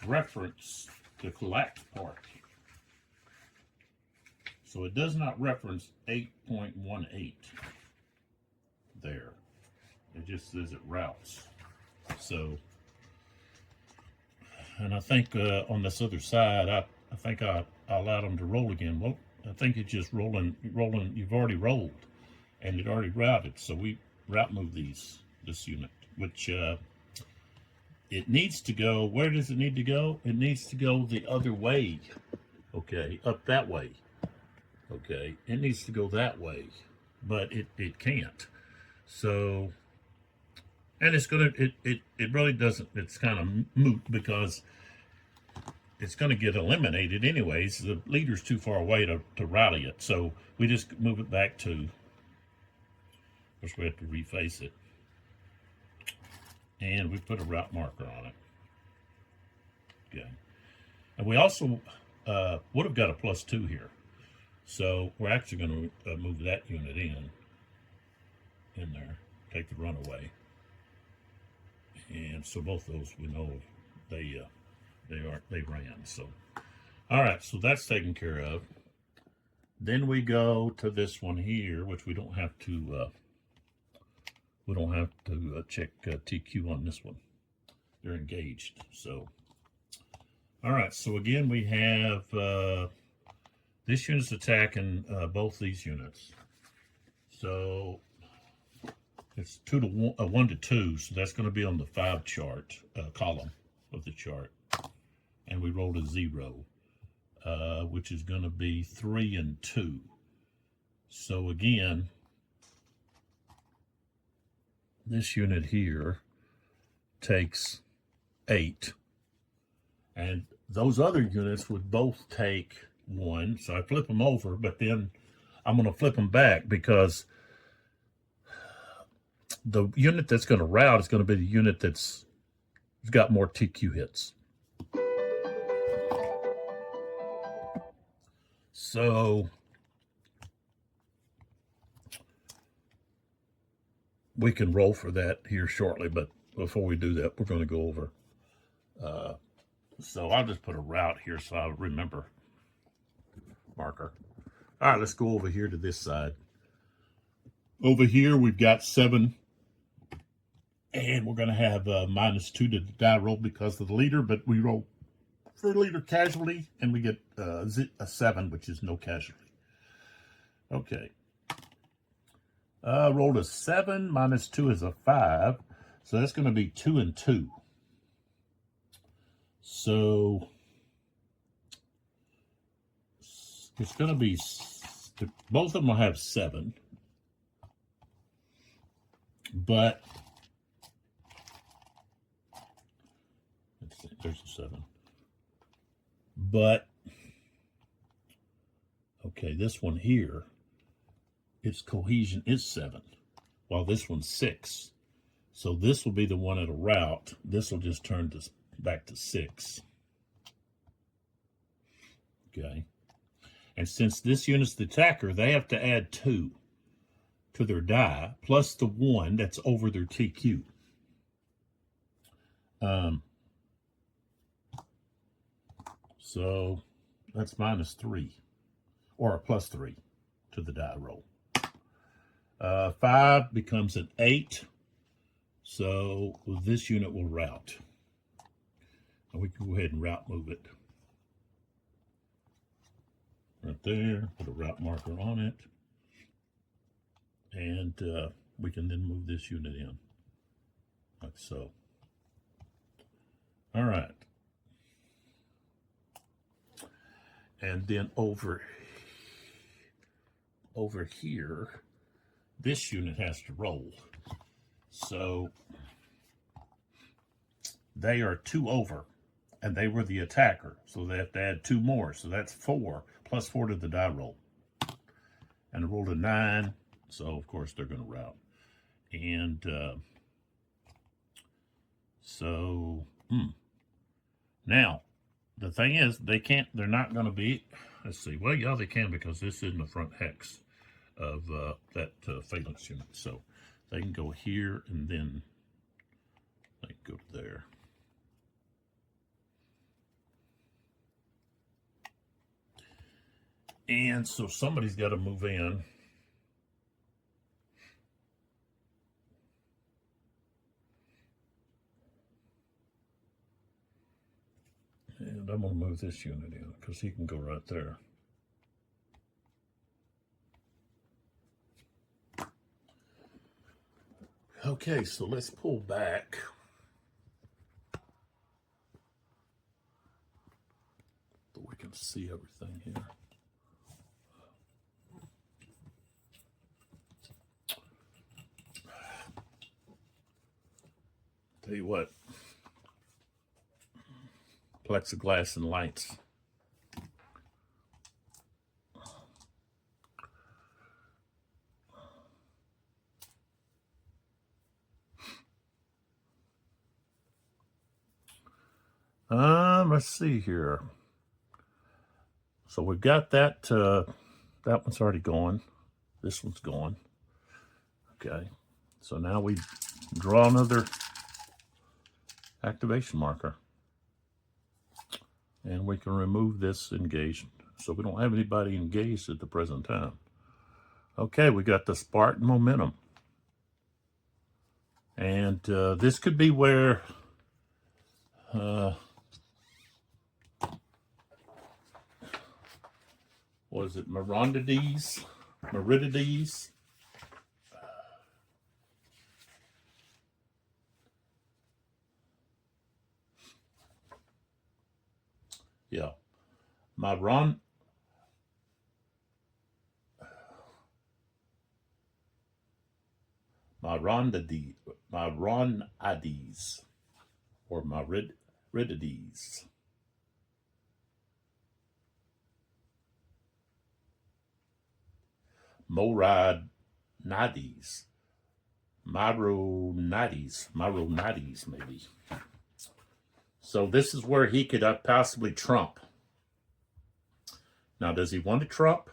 reference the collapse part. So it does not reference 8.18 there. It just says it routes. So, and I think on this other side, I think I allowed them to roll again. Well, I think it's just rolling. You've already rolled, and it already routed. So we route move this unit, which it needs to go. Where does it need to go? It needs to go the other way. Okay, up that way. Okay, it needs to go that way, but it can't. So, and it's gonna it really doesn't. It's kind of moot because it's going to get eliminated anyways. The leader's too far away to rally it, so we just move it back to. Of course, we have to reface it, and we put a route marker on it. Okay, and we also would have got a +2 here. So we're actually going to move that unit in there, take the runaway, and so both those we know they ran. So all right, so that's taken care of. Then we go to this one here, which we don't have to check TQ on this one. They're engaged. So all right, so again we have. This unit's attacking both these units. So it's 1 to 2, so that's going to be on the 5 chart, column of the chart. And we rolled a 0, which is going to be 3 and 2. So again, this unit here takes 8. And those other units would both take 1, so I flip them over, but then I'm going to flip them back because the unit that's going to route is going to be the unit that's got more TQ hits. So we can roll for that here shortly, but before we do that, we're going to go over. So I'll just put a route here so I'll remember. Marker. All right, let's go over here to this side. Over here, we've got 7, and we're going to have -2 to the die roll because of the leader, but we roll per liter casualty, and we get a 7, which is no casualty. Okay. Rolled a 7 minus 2 is a 5, so that's going to be 2 and 2. So it's going to be, both of them will have 7, but let's see, there's a 7. But okay, this one here, its cohesion is 7, while this one's 6. So this will be the one at a route. This will just turn to back to 6. Okay. And since this unit's the attacker, they have to add 2 to their die, plus the 1 that's over their TQ. So that's minus 3, or a plus 3 to the die roll. 5 becomes an 8, so this unit will route. And we can go ahead and route move it. Right there, put a route marker on it. And we can then move this unit in, like so. All right. And then over here, this unit has to roll. So they are 2 over, and they were the attacker. So they have to add 2 more. So that's 4, plus 4 to the die roll. And I rolled a 9, so of course they're going to route. And now, the thing is, they're not going to be, let's see, well, yeah, they can, because this isn't the front hex of that phalanx unit. So they can go here, and then they can go to there. And so somebody's got to move in. And I'm going to move this unit in, because he can go right there. Okay, so let's pull back. So we can see everything here. Tell you what. Plexiglass and lights. Let's see here. So we've got that, that one's already gone. This one's gone. Okay. So now we draw another activation marker. And we can remove this engaged. So we don't have anybody engaged at the present time. Okay, we got the Spartan momentum. And this could be where what is it, Myrmidons? Yeah, Myrmidons, or Myrmidons. Myrmidons, maybe. So this is where he could possibly trump. Now, does he want to trump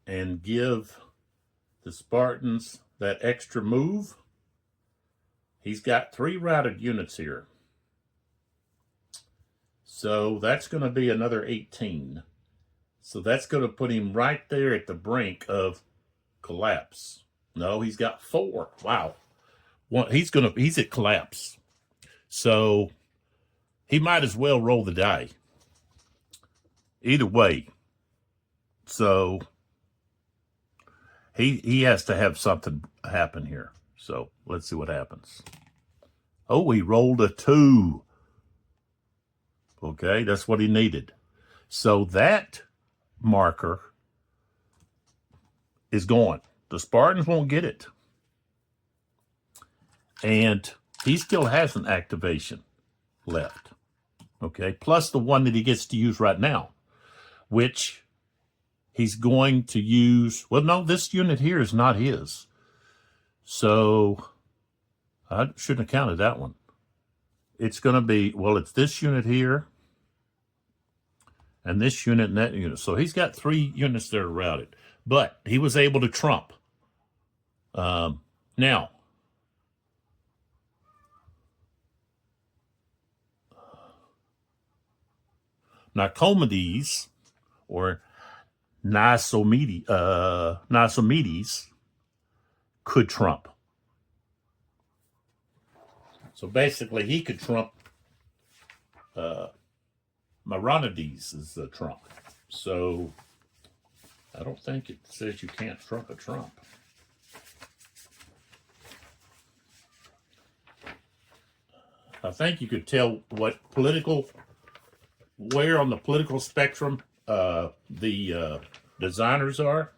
and give the Spartans that extra move? He's got 3 routed units here. So that's going to be another 18. So that's going to put him right there at the brink of collapse. No, he's got 4. Wow. He's at collapse. So he might as well roll the die. Either way. So he has to have something happen here. So let's see what happens. Oh, he rolled a 2. Okay, that's what he needed. So that marker is gone. The Spartans won't get it. And he still has an activation left. Okay, plus the one that he gets to use right now, which he's going to use. Well, no, this unit here is not his. So I shouldn't have counted that one. It's going to be, well, it's this unit here, and this unit and that unit. So he's got 3 units that are routed. But he was able to trump. Now, Nicomedes, or Nicomedes, could trump. So basically, he could trump Myronides is the trump. So I don't think it says you can't trump a trump. I think you could tell where on the political spectrum the designers are,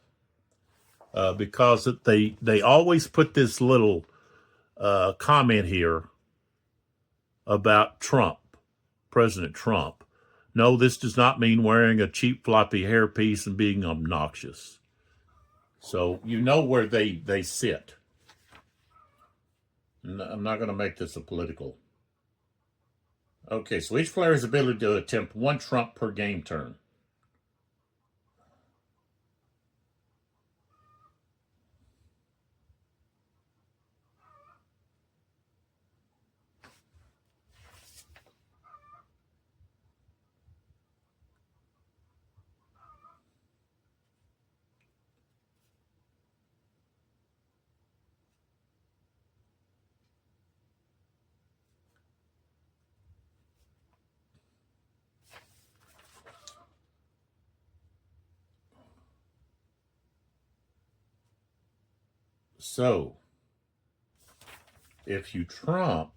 because they always put this little comment here about Trump, President Trump. No, this does not mean wearing a cheap floppy hairpiece and being obnoxious. So you know where they sit. I'm not going to make this a political. Okay, so each player has the ability to attempt 1 trump per game turn. So, if you trump,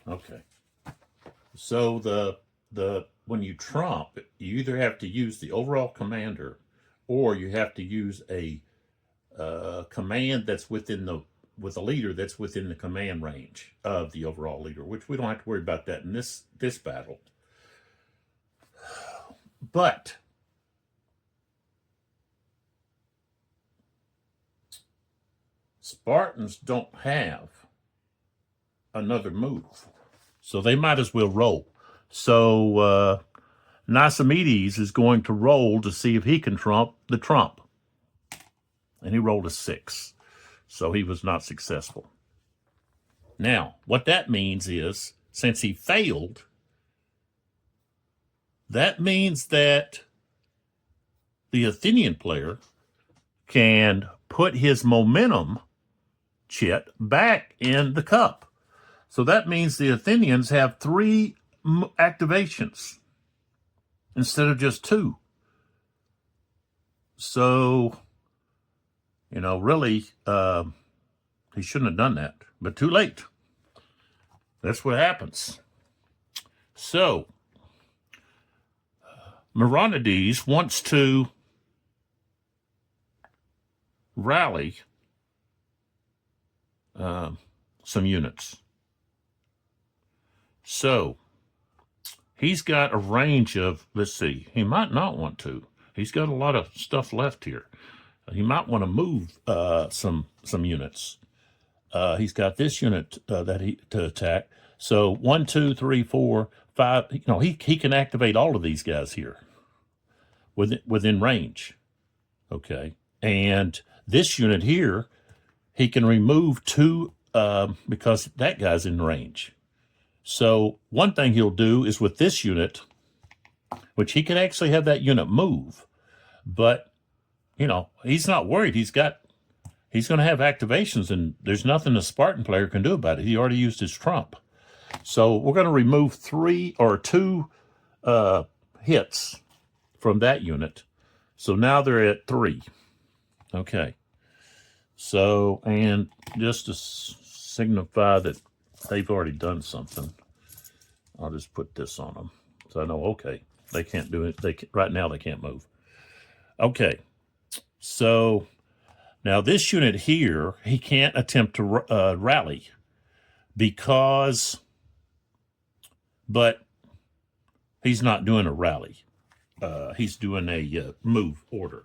okay. So when you trump, you either have to use the overall commander, or you have to use a command that's with a leader that's within the command range of the overall leader, which we don't have to worry about that in this battle. But Spartans don't have another move, so they might as well roll. So Nicomedes is going to roll to see if he can trump the trump, and he rolled a 6. So he was not successful. Now, what that means is, since he failed, that means that the Athenian player can put his momentum chit back in the cup. So that means the Athenians have 3 activations instead of just 2. So, really, he shouldn't have done that, but too late. That's what happens. So, Myronides wants to rally some units. So, he's got a range of, let's see, he might not want to. He's got a lot of stuff left here. He might want to move some units. He's got this unit to attack. So 1, 2, 3, 4, 5. He can activate all of these guys here within range. Okay, and this unit here, he can remove 2 because that guy's in range. So one thing he'll do is with this unit, which he can actually have that unit move. But, you know, he's not worried. He's going to have activations, and there's nothing the Spartan player can do about it. He already used his trump. So we're going to remove 2 hits from that unit. So now they're at 3. Okay. So, and just to signify that they've already done something, I'll just put this on them. So I know, okay, they can't do it. Right now they can't move. Okay. So now this unit here, he can't attempt to rally but he's not doing a rally. He's doing a move order.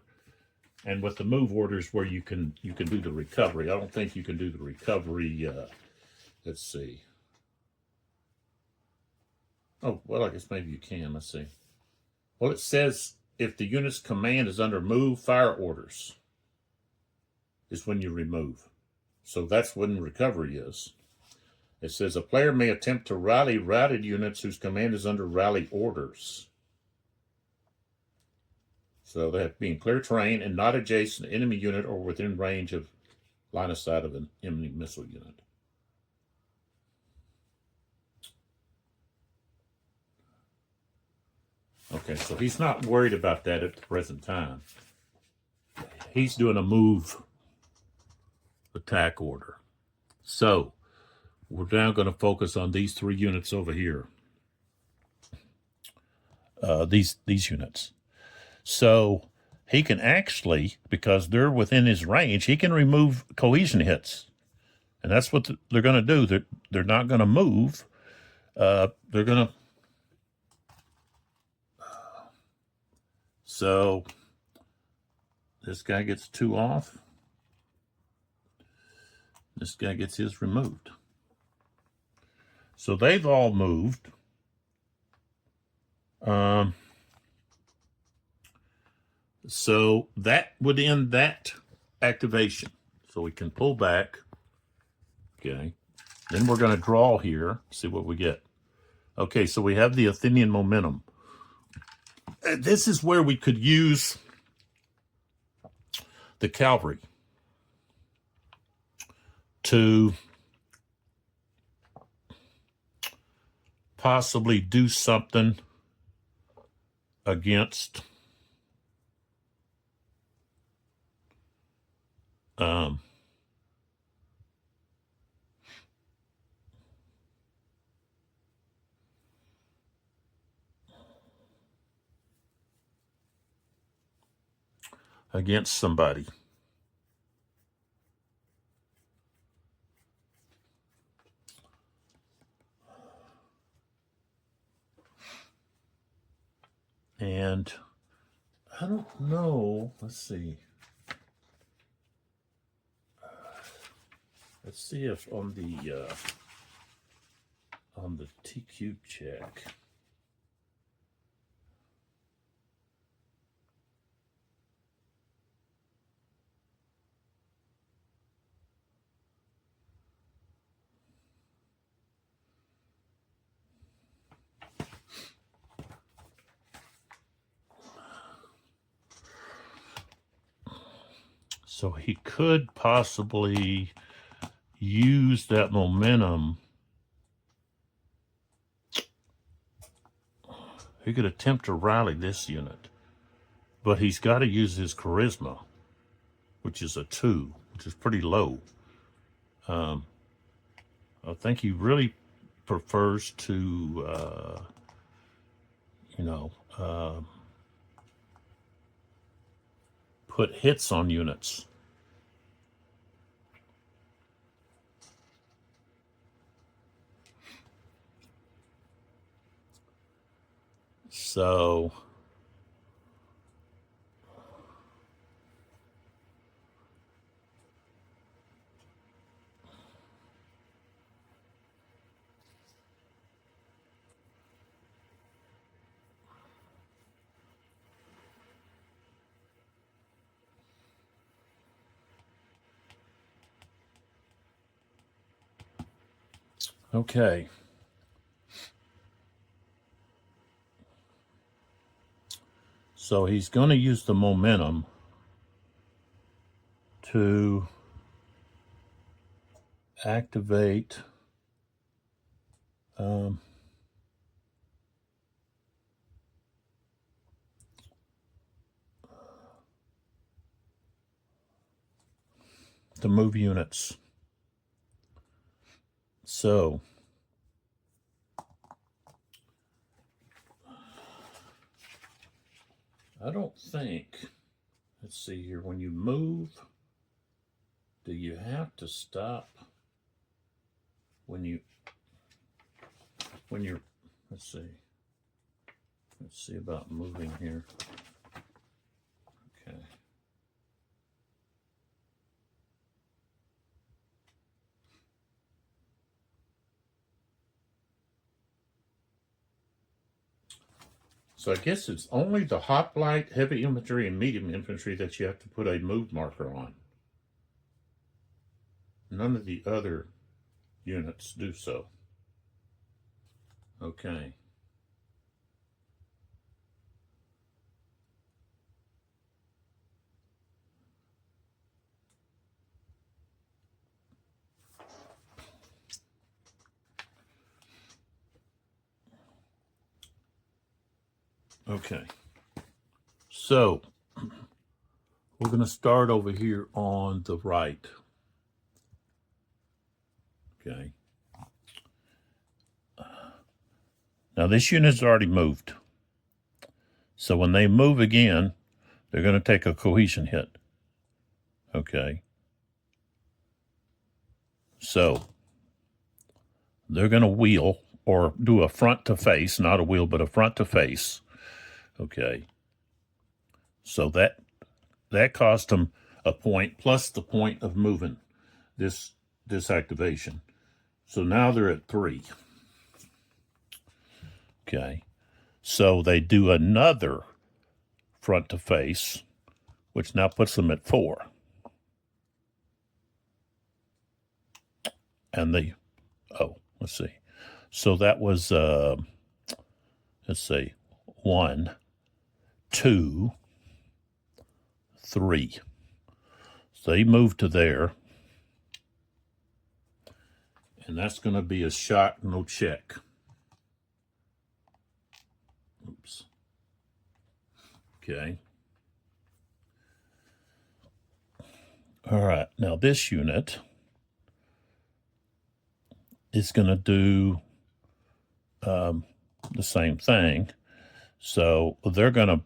And with the move orders where you can do the recovery. I don't think you can do the recovery. Let's see. Oh, well, I guess maybe you can. Let's see. Well, it says if the unit's command is under move fire orders is when you remove. So that's when recovery is. It says a player may attempt to rally routed units whose command is under rally orders. So they have to be in clear terrain and not adjacent to enemy unit or within range of line of sight of an enemy missile unit. Okay, so he's not worried about that at the present time. He's doing a move attack order. So we're now going to focus on these 3 units over here. These units. So he can actually, because they're within his range, he can remove cohesion hits. And that's what they're going to do. They're not going to move. They're going to... So this guy gets 2 off. This guy gets his removed. So they've all moved. So that would end that activation. So we can pull back. Okay. Then we're going to draw here, see what we get. Okay, so we have the Athenian momentum. This is where we could use the cavalry to possibly do something against against somebody. And I don't know, let's see. Let's see if on the TQ check. So he could possibly use that momentum. He could attempt to rally this unit, but he's got to use his charisma, which is a 2, which is pretty low. I think he really prefers to, put hits on units. So okay. So he's going to use the momentum to activate the move units. So I don't think, let's see here, when you move, do you have to stop when you're, let's see about moving here. Okay. So I guess it's only the Hoplite, heavy infantry, and medium infantry that you have to put a move marker on. None of the other units do so. Okay. Okay. So we're going to start over here on the right. Okay. Now this unit's already moved. So when they move again, they're going to take a cohesion hit. Okay. So they're going to wheel or do a front to face, not a wheel, but a front to face. Okay. So that cost them a point plus the point of moving this activation. So now they're at 3. Okay. So they do another front to face, which now puts them at 4. And let's see. So that was, let's see, 1, 2, 3. So they moved to there. And that's going to be a shot, no check. Oops. Okay. All right. Now this unit is going to do the same thing. So they're going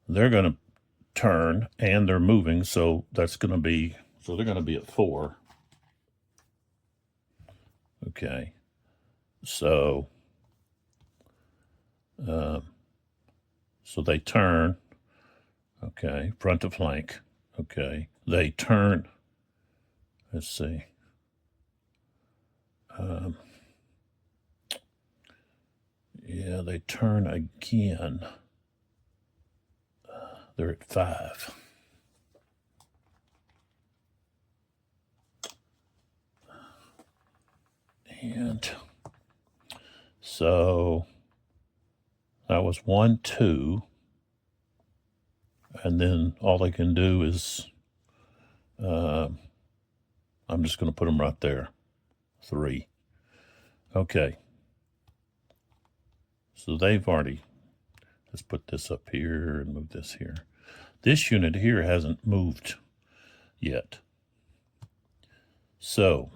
to turn and they're moving. So that's going to be, so they're going to be at 4. Okay. So, so they turn. Okay. Front to flank. Okay. They turn. Let's see. Yeah, they turn again. They're at 5. And so that was 1, 2. And then all they can do is, I'm just going to put them right there. 3. Okay. So they've already, let's put this up here and move this here. This unit here hasn't moved yet. So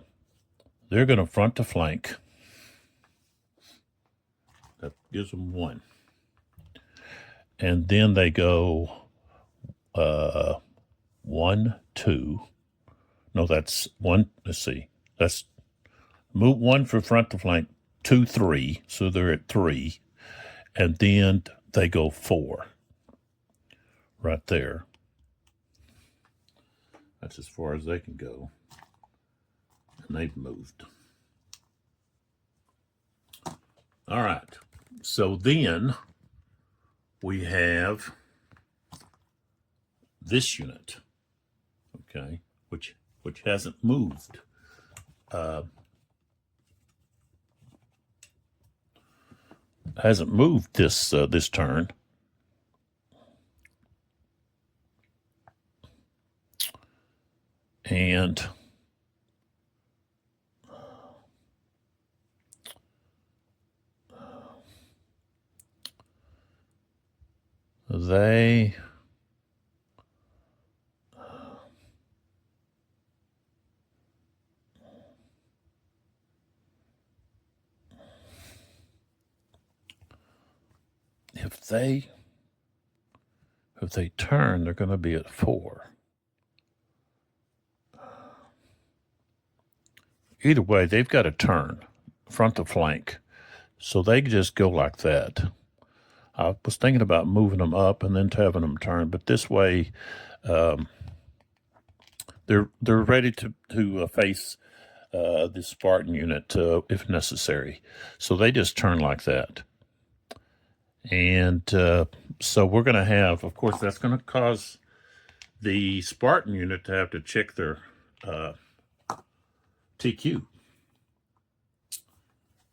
they're going to front to flank. That gives them 1. And then they go 1, 2. No, that's 1. Let's see. That's move 1 for front to flank, 2, 3. So they're at 3. And then they go 4. Right there. That's as far as they can go. And they've moved. All right. So then we have this unit, okay, which hasn't moved. Hasn't moved this turn. And they if they turn, they're going to be at 4. Either way, they've got to turn front to flank. So they just go like that. I was thinking about moving them up and then having them turn, but this way they're ready to face the Spartan unit if necessary. So they just turn like that. And so we're going to have, of course, that's going to cause the Spartan unit to have to check their TQ.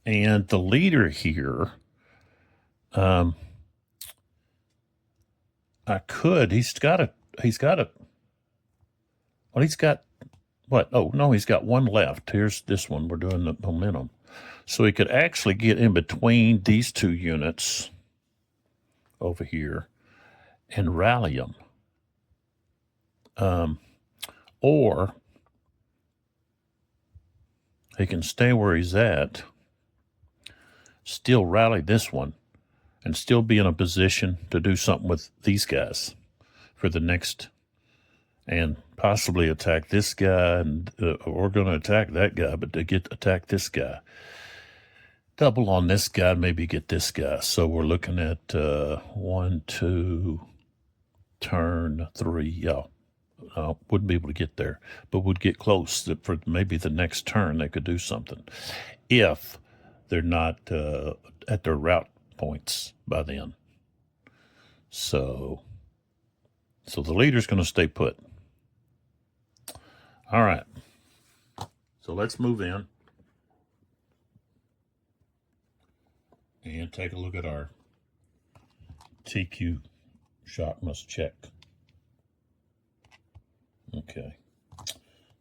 And the leader here, he's got what? Oh, no, he's got one left. Here's this one. We're doing the momentum. So he could actually get in between these two units over here and rally them. Or he can stay where he's at, still rally this one, and still be in a position to do something with these guys for the next, and possibly attack this guy, and we're going to attack that guy, but to attack this guy. Double on this guy, maybe get this guy. So we're looking at 1, 2, turn 3. Yeah, wouldn't be able to get there, but would get close. For maybe the next turn, they could do something if they're not at their route points by then. So the leader's going to stay put. All right. So let's move in and take a look at our TQ shock must check. Okay.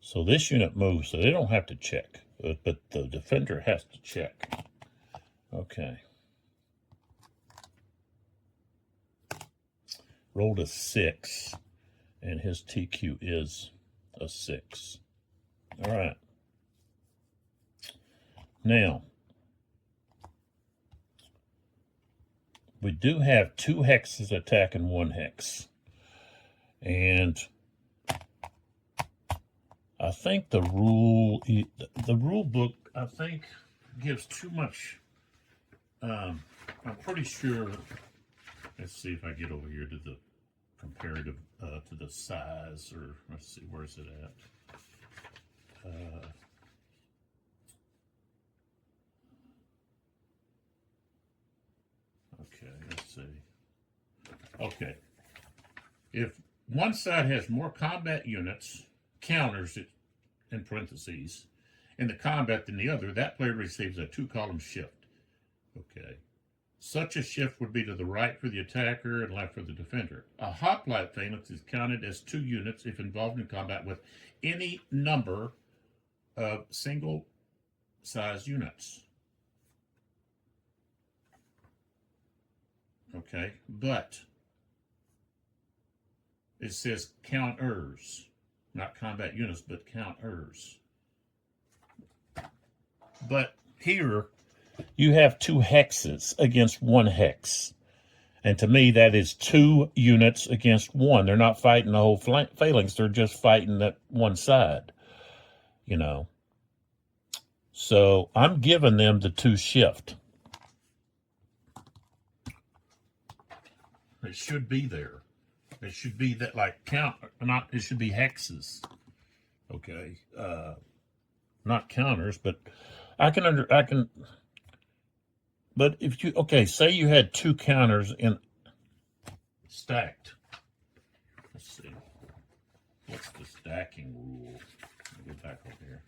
So this unit moves, so they don't have to check, but the defender has to check. Okay. Rolled a 6, and his TQ is a 6. All right. Now, we do have 2 hexes attacking 1 hex. And I think the rule book, I think, gives too much. I'm pretty sure. Let's see if I get over here to the comparative to the size, or let's see, where's it at? Okay, let's see. Okay, if one side has more combat units, counters in parentheses, in the combat than the other, that player receives a 2-column shift. Okay. Such a shift would be to the right for the attacker and left for the defender. A hoplite phalanx is counted as 2 units if involved in combat with any number of single-size units. Okay, but it says counters, not combat units, but counters. But here, you have 2 hexes against 1 hex. And to me, that is 2 units against 1. They're not fighting the whole phalanx. They're just fighting that one side, you know. So I'm giving them the 2 shift. It should be there. It should be that, like, it should be hexes. Okay. Not counters, but I can, but if you, okay, say you had 2 counters in stacked. Let's see. What's the stacking rule? Let me go back over here.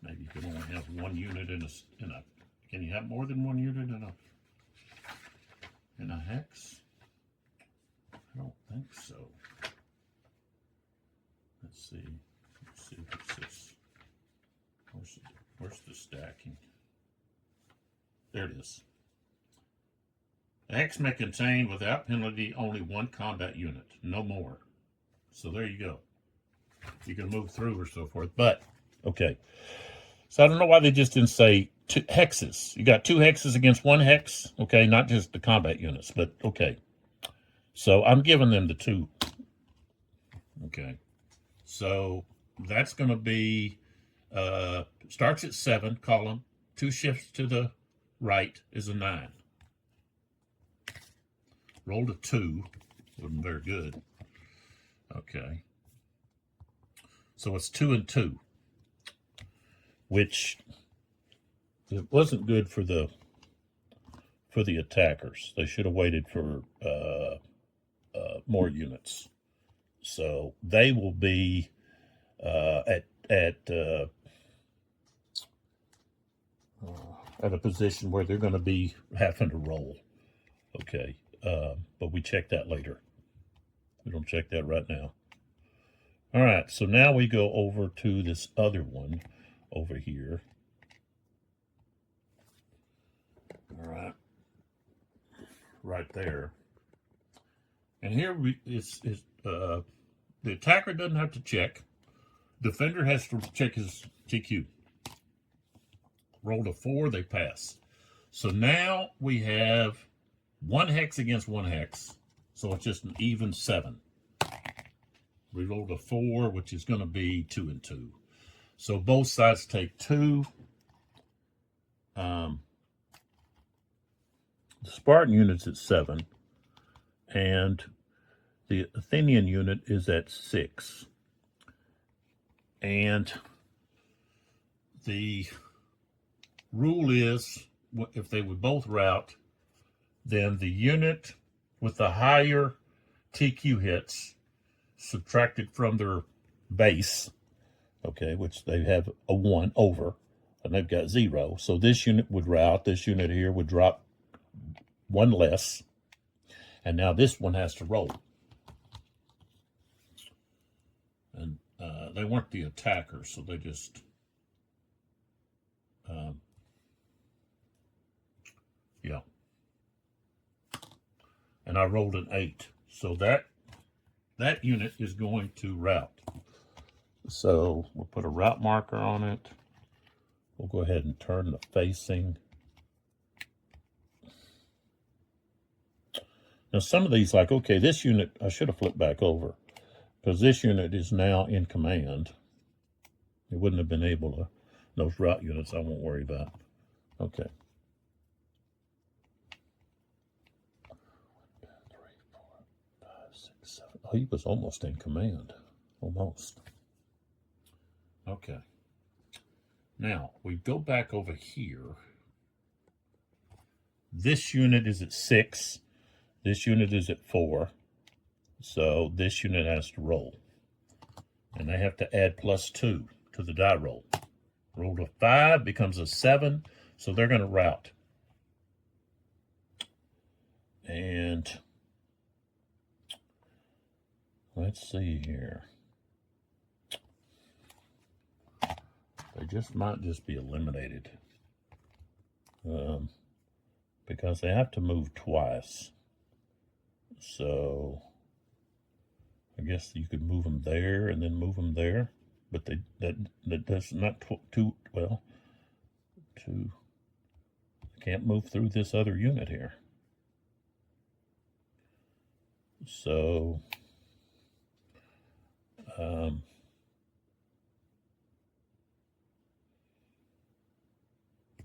Maybe you can only have 1 unit in a. Can you have more than 1 unit in a hex? I don't think so. Let's see what's this. Where's the stacking? There it is. The hex may contain, without penalty, only one combat unit, no more. So there you go. You can move through or so forth. But, okay. So I don't know why they just didn't say two hexes. You got two hexes against one hex. Okay, not just the combat units, but okay. So I'm giving them the two. Okay. So that's going to be, starts at 7, column. 2 shifts to the right is a 9. Rolled a 2. Wasn't very good. Okay. So it's 2 and 2. Which it wasn't good for the attackers. They should have waited for more units. So they will be at a position where they're going to be having to roll. Okay, but we check that later. We don't check that right now. All right, so now we go over to this other one over here. All right, right there. And here the attacker doesn't have to check. Defender has to check his TQ. Rolled a 4, they pass. So now we have 1 hex against 1 hex. So it's just an even 7. We rolled a 4, which is going to be 2 and 2. So both sides take 2. The Spartan unit's at 7. And the Athenian unit is at 6. And the rule is, if they would both rout, then the unit with the higher TQ hits subtracted from their base, okay, which they have a 1 over, and they've got 0. So this unit would rout. This unit here would drop 1 less. And now this one has to roll. And they weren't the attackers, so they just... yeah. And I rolled an 8. So that unit is going to rout. So we'll put a route marker on it. We'll go ahead and turn the facing. Now some of these, like, okay, this unit, I should have flipped back over, because this unit is now in command. It wouldn't have been able to, those route units I won't worry about. Okay. 1, 2, 3, 4, 5, 6, 7. Oh, he was almost in command. Almost. Okay. Now, we go back over here. This unit is at 6. This unit is at 4. So this unit has to roll. And they have to add +2 to the die roll. Rolled a 5, becomes a 7. So they're going to rout. And let's see here. They just might just be eliminated. Because they have to move twice. So I guess you could move them there and then move them there. But that does not too well. Can't move through this other unit here. So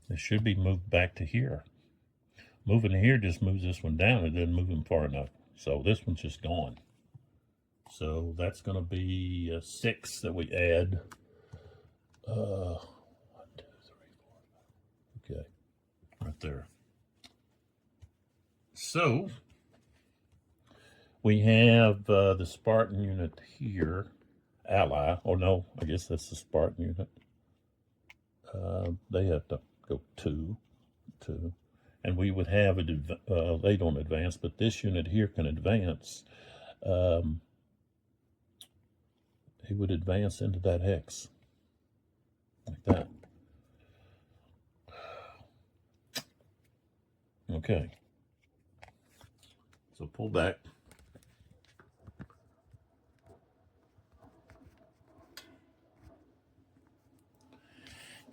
they should be moved back to here. Moving here just moves this one down. It doesn't move them far enough. So this one's just gone. So that's going to be a 6 that we add. 1, 2, 3, 4. Okay, right there. So we have the Spartan unit here, ally. Oh no, I guess that's the Spartan unit. They have to go 2, 2. And we would have they don't advance, but this unit here can advance. he would advance into that hex like that. Okay. So pull back.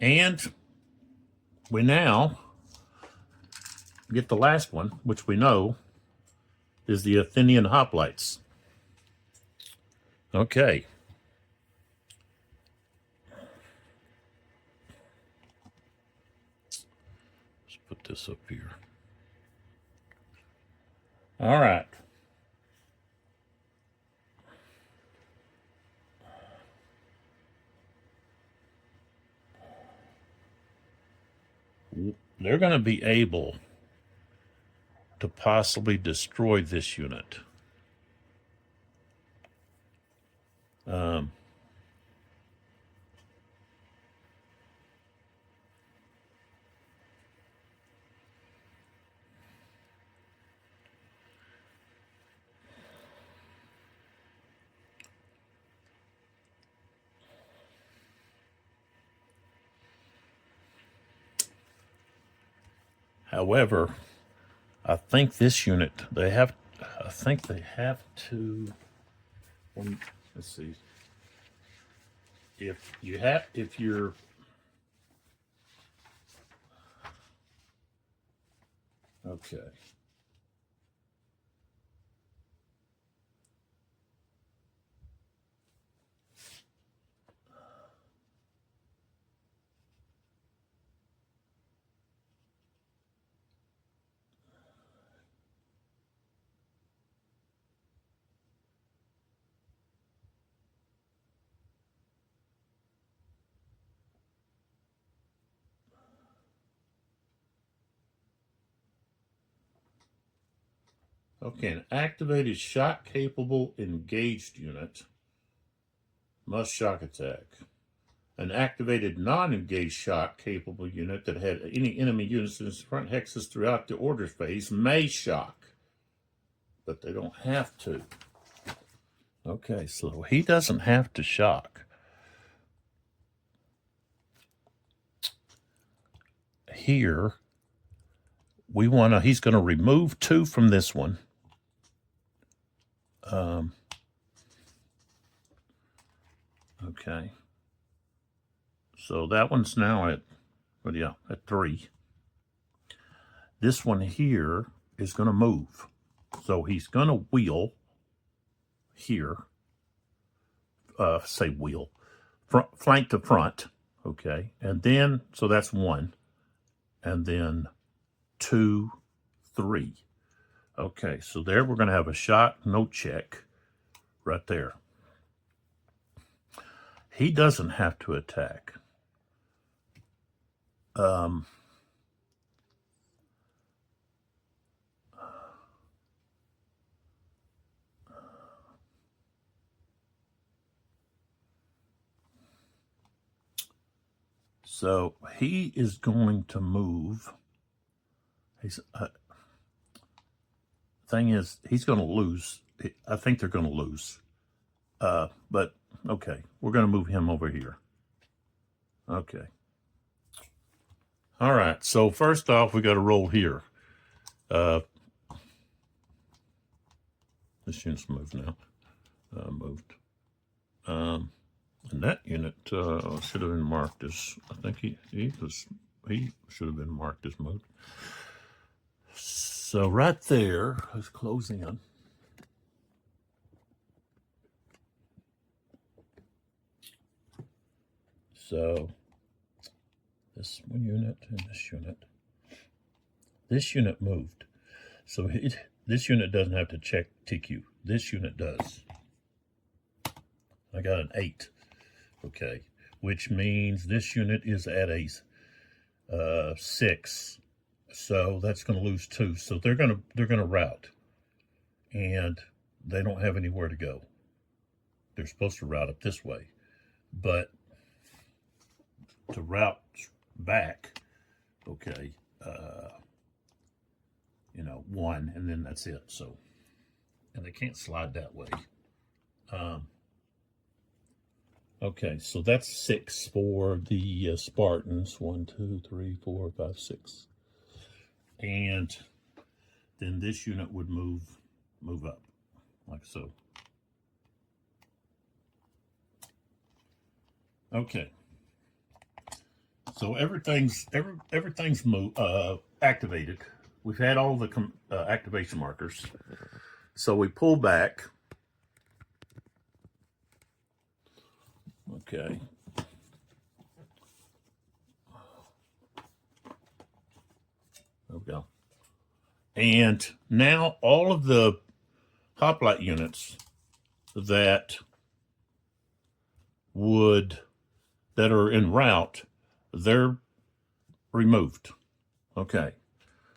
And we now get the last one, which we know is the Athenian hoplites. Okay. Let's put this up here. All right. They're going to be able to possibly destroy this unit. However, I think this unit, I think they have to, let's see, if you're, okay. Okay, an activated shock-capable engaged unit must shock attack. An activated non-engaged shock-capable unit that had any enemy units in its front hexes throughout the order phase may shock, but they don't have to. Okay, so he doesn't have to shock. Here, he's going to remove 2 from this one. Okay. So that one's now at 3. This one here is going to move. So he's going to wheel here. Say wheel. Flank to front. Okay. And then, so that's 1. And then 2, 3. Okay. So there we're going to have a shot, no check right there. He doesn't have to attack. So he is going to move. Thing is, he's going to lose. I think they're going to lose. But okay, we're going to move him over here. Okay. All right. So first off, we got to roll here. This unit's moved now. Moved. And that unit should have been marked as. I think he should have been marked as moved. So right there, let's close in. So this one unit and this unit. This unit moved. So this unit doesn't have to check TQ. This unit does. I got an 8. Okay. Which means this unit is at a 6. So that's going to lose 2. So they're going to route. And they don't have anywhere to go. They're supposed to route up this way. But to route back, okay, 1, and then that's it. So, and they can't slide that way. Okay, so that's 6 for the Spartans. 1, 2, 3, 4, 5, 6. And then this unit would move up, like so. Okay. So everything's activated. We've had all the activation markers. So we pull back. Okay. There we go. And now all of the Hoplite units that are en route, they're removed. Okay.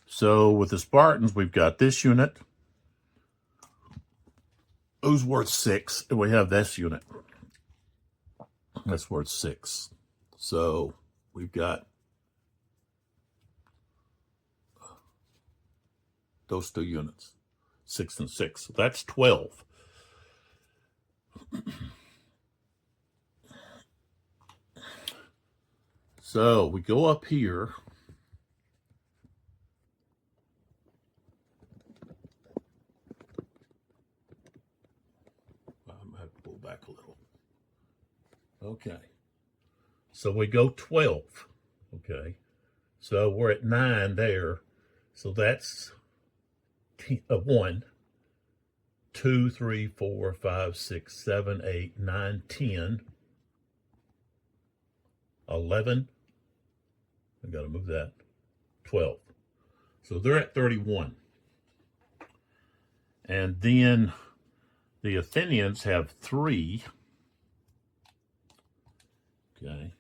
So with the Spartans, we've got this unit, who's worth 6, and we have this unit that's worth 6. So we've got those 2 units, 6 and 6. So that's 12. So we go up here. I'm gonna have to pull back a little. Okay. So we go 12. Okay. So we're at 9 there. So that's 1, 2, 3, 4, 5, 6, 7, 8, 9, 10, 11. I got to move that. 12. So they're at 31. And then the Athenians have 3. Okay.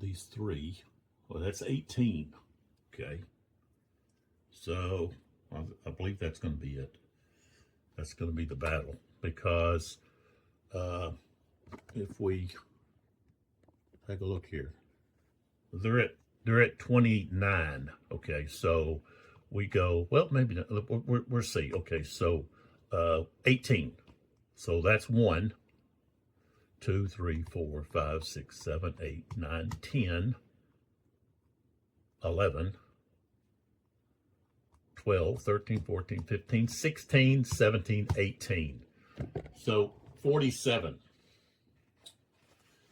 These 3, well, that's 18. Okay. So I believe that's going to be it. That's going to be the battle, because if we take a look here, they're at 29. Okay, so we go, well, maybe not. We'll see. Okay, so 18. So that's 1, 2, 3, 4, 5, 6, 7, 8, 9, 10, 11, 12, 13, 14, 15, 16, 17, 18. So 47.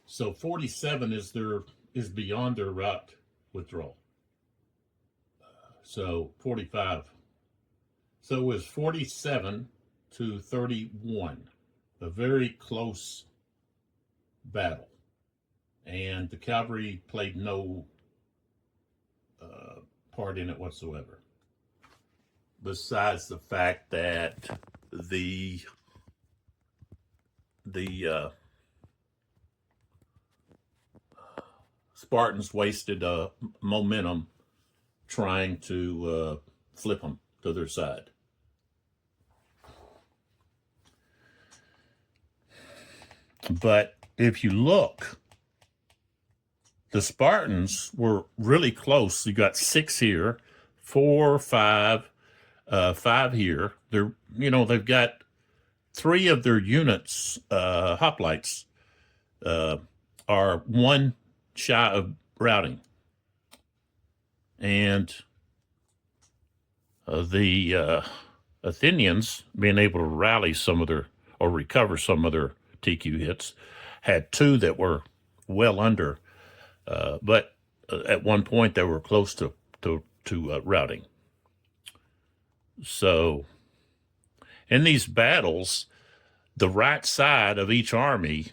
So 47 is beyond their route withdrawal. So 45. So it was 47 to 31. A very close battle. And the cavalry played no part in it whatsoever. Besides the fact that the Spartans wasted momentum trying to flip them to their side. But if you look, the Spartans were really close. You got 6 here, 4, 5, 5 here. They've got 3 of their units, hoplites, are 1 shy of routing. And the Athenians, being able to rally recover some of their TQ hits, had 2 that were well under, but at one point they were close to routing. So in these battles, the right side of each army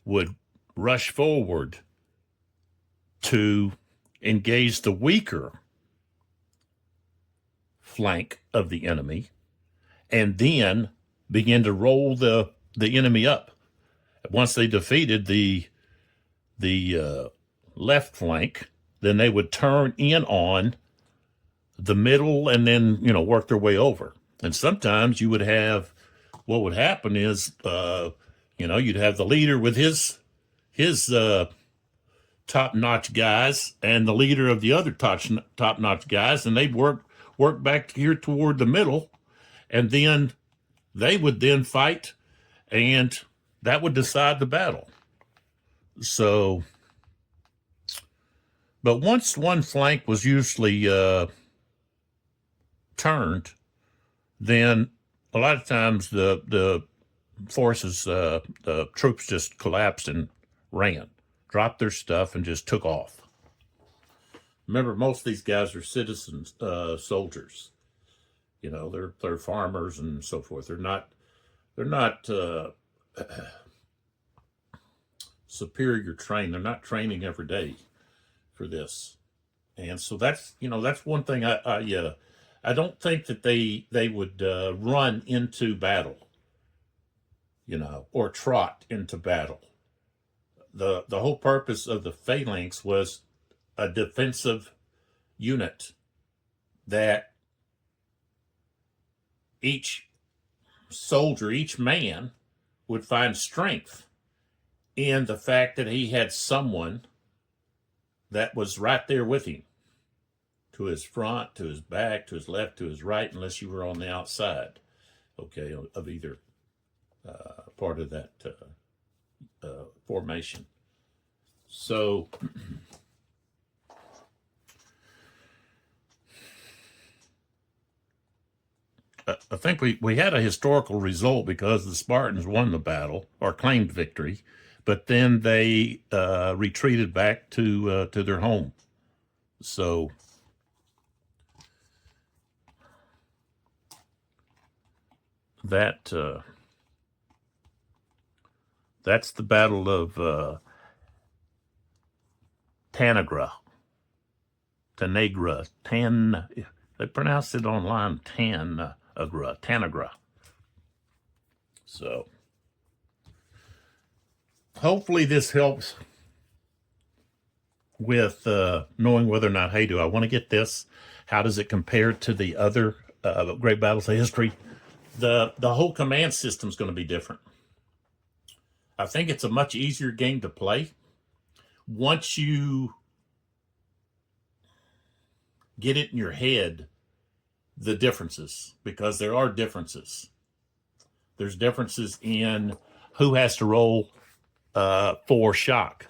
would rush forward to engage the weaker flank of the enemy, and then begin to roll the enemy up. Once they defeated the left flank, then they would turn in on the middle and then work their way over. And sometimes you would have, what would happen is you'd have the leader with his top-notch guys and the leader of the other top-notch guys, and they'd work work back here toward the middle, and then they would then fight, and that would decide the battle. So, but once one flank was usually turned, then a lot of times the forces, the troops just collapsed and ran, dropped their stuff, and just took off. Remember, most of these guys are citizens, soldiers. You know, they're farmers and so forth. They're not superior trained. They're not training every day for this, and so that's one thing I don't think that they would run into battle, or trot into battle. The whole purpose of the phalanx was a defensive unit that each soldier, each man, would find strength in the fact that he had someone that was right there with him, to his front, to his back, to his left, to his right, unless you were on the outside, okay, of either part of that formation. So I think we had a historical result because the Spartans won the battle or claimed victory, but then they retreated back to their home. So that's the Battle of Tanagra. They pronounced it online Tanagra. So hopefully this helps with knowing whether or not, hey, do I want to get this? How does it compare to the other great battles of history? The whole command system is going to be different. I think it's a much easier game to play once you get it in your head, the differences, because there are differences. There's differences in who has to roll for shock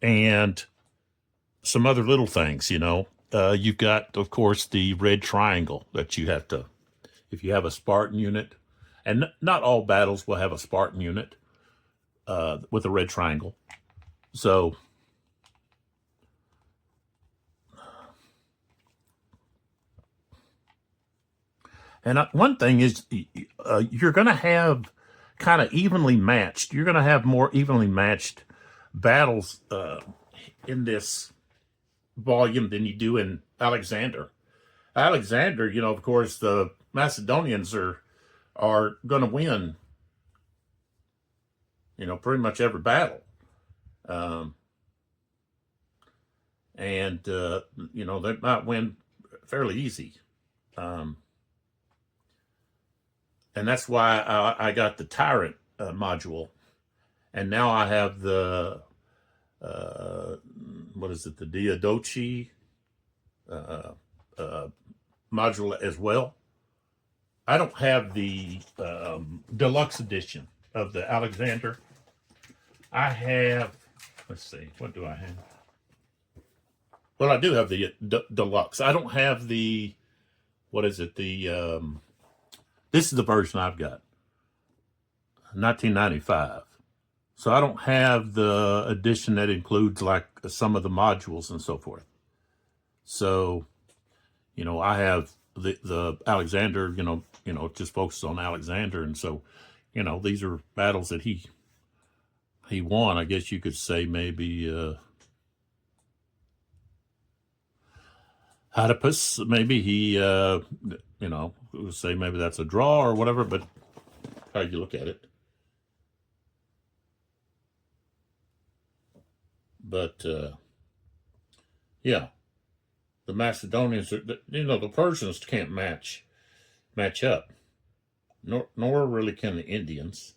and some other little things, You've got, of course, the red triangle that you have to, if you have a Spartan unit, and not all battles will have a Spartan unit with a red triangle. So and one thing is, you're going to have kind of evenly matched. You're going to have more evenly matched battles in this volume than you do in Alexander. Alexander, of course, the Macedonians are going to win, pretty much every battle. And they might win fairly easy. And that's why I got the Tyrant module. And now I have the, the Diadochi module as well. I don't have the deluxe edition of the Alexander. I have, let's see, what do I have? Well, I do have the deluxe. I don't have the, this is the version I've got, 1995. So I don't have the edition that includes like some of the modules and so forth. So, I have the Alexander, just focuses on Alexander. And so, these are battles that he won. I guess you could say maybe Oedipus, maybe he, say maybe that's a draw or whatever, but how you look at it. But, yeah, the Macedonians, the Persians can't match up, nor really can the Indians,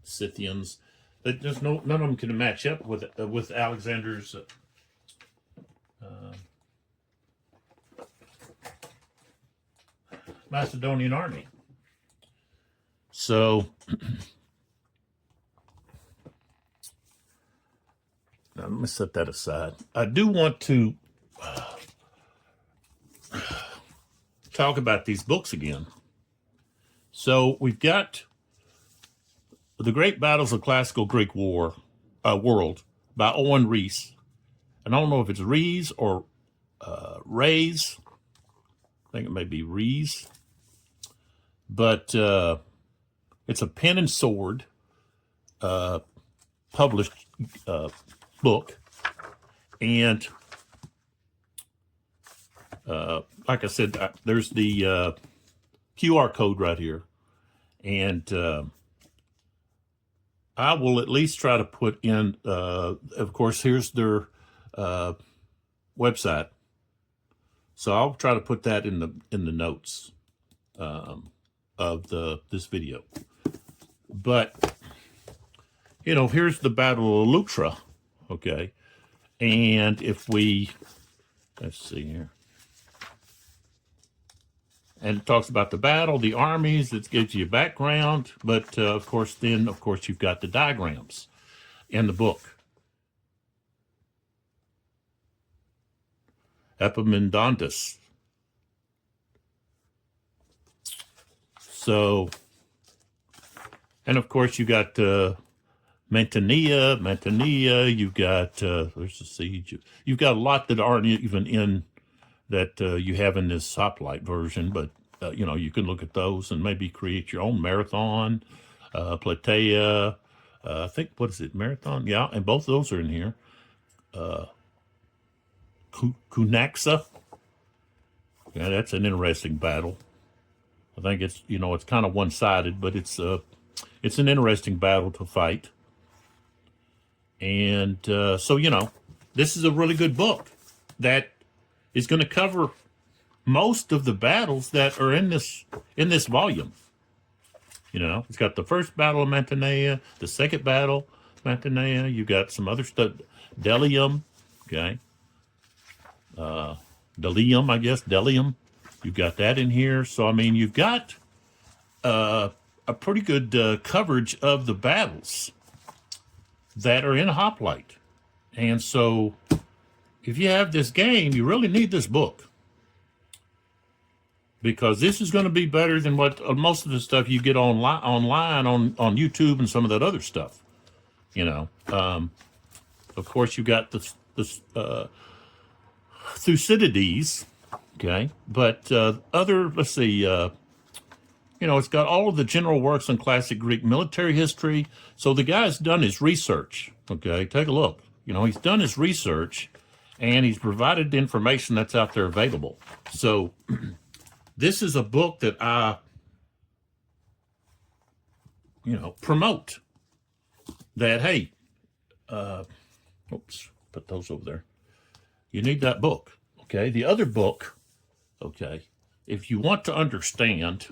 Scythians. There's none of them can match up with Alexander's Macedonian army. So now let me set that aside. I do want to talk about these books again. So we've got The Great Battles of Classical Greek World by Owen Rees. And I don't know if it's Rees or Rays. I think it may be Rees. But it's a pen and sword published book. And like I said, there's the QR code right here. And I will at least try to put in, of course, here's their website. So I'll try to put that in the notes of this video. But, you know, here's the Battle of Leuctra, okay? And if we, let's see here. And it talks about the battle, the armies, it gives you a background, but of course, you've got the diagrams in the book. Epaminondas. So, and of course, you got Mantinea, you've got, there's the siege. You've got a lot that aren't even in that you have in this Hoplite version, but you know, you can look at those and maybe create your own Marathon, Platea, I think, what is it, Marathon? Yeah, and both of those are in here. Cunaxa, yeah, that's an interesting battle. I think it's, you know, it's kind of one-sided, but it's an interesting battle to fight. And so, you know, this is a really good book that is going to cover most of the battles that are in this volume. You know, it's got the first battle of Mantinea, the second battle, Mantinea. You got some other stuff, Delium, okay, Delium, I guess, Delium. You've got that in here. So I mean, you've got a pretty good coverage of the battles that are in Hoplite. And so, if you have this game, you really need this book. Because this is going to be better than what most of the stuff you get online on YouTube and some of that other stuff. You know, of course, you got the Thucydides, okay, but let's see, you know, it's got all of the general works on classic Greek military history. So the guy's done his research, okay, take a look. You know, he's done his research, and he's provided the information that's out there available. So this is a book that I, you know, promote. That, hey, oops, put those over there. You need that book, okay? The other book, okay, if you want to understand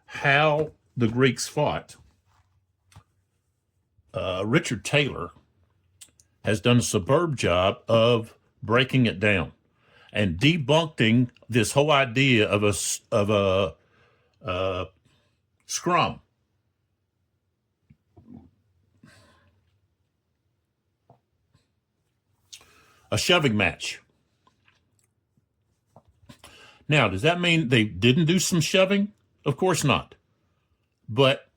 how the Greeks fought, Richard Taylor has done a superb job of breaking it down and debunking this whole idea of a scrum. A shoving match. Now, does that mean they didn't do some shoving? Of course not. But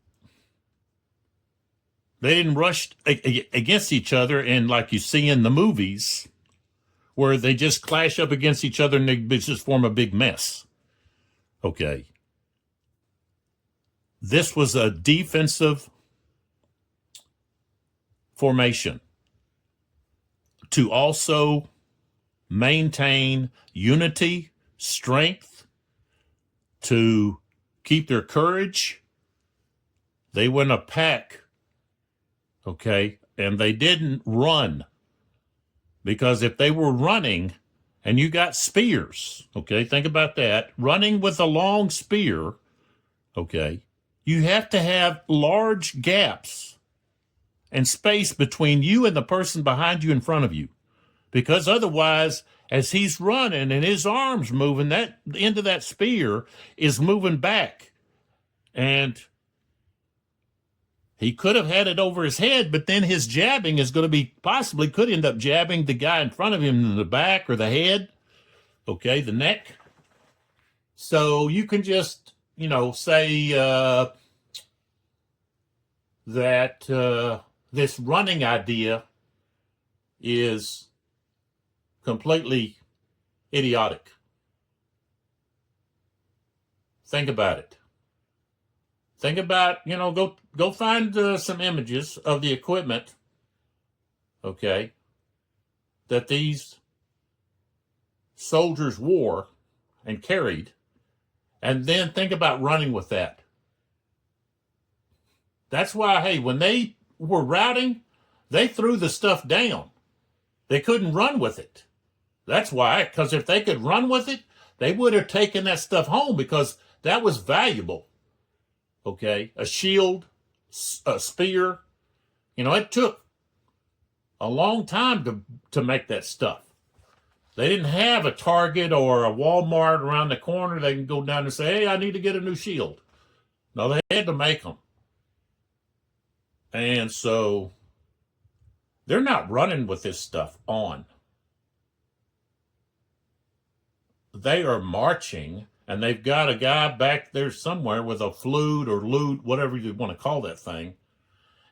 they didn't rush against each other, and like you see in the movies, where they just clash up against each other and they just form a big mess. Okay. This was a defensive formation to also maintain unity, strength, to keep their courage. They went a pack, okay, and they didn't run. Because if they were running and you got spears, okay, think about that, running with a long spear, okay, you have to have large gaps and space between you and the person behind you in front of you. Because otherwise, as he's running and his arms moving, that end of that spear is moving back. And he could have had it over his head, but then his jabbing is going to be possibly could end up jabbing the guy in front of him in the back or the head, okay, the neck. So you can just, say that this running idea is completely idiotic. Think about it. Think about, go find some images of the equipment, okay, that these soldiers wore and carried, and then think about running with that. That's why, hey, when they were routing, they threw the stuff down. They couldn't run with it. That's why, because if they could run with it, they would have taken that stuff home because that was valuable. Okay, a shield, a spear. It took a long time to make that stuff. They didn't have a Target or a Walmart around the corner. They can go down and say, hey, I need to get a new shield. No, they had to make them. And so they're not running with this stuff on. They are marching, and they've got a guy back there somewhere with a flute or lute, whatever you want to call that thing,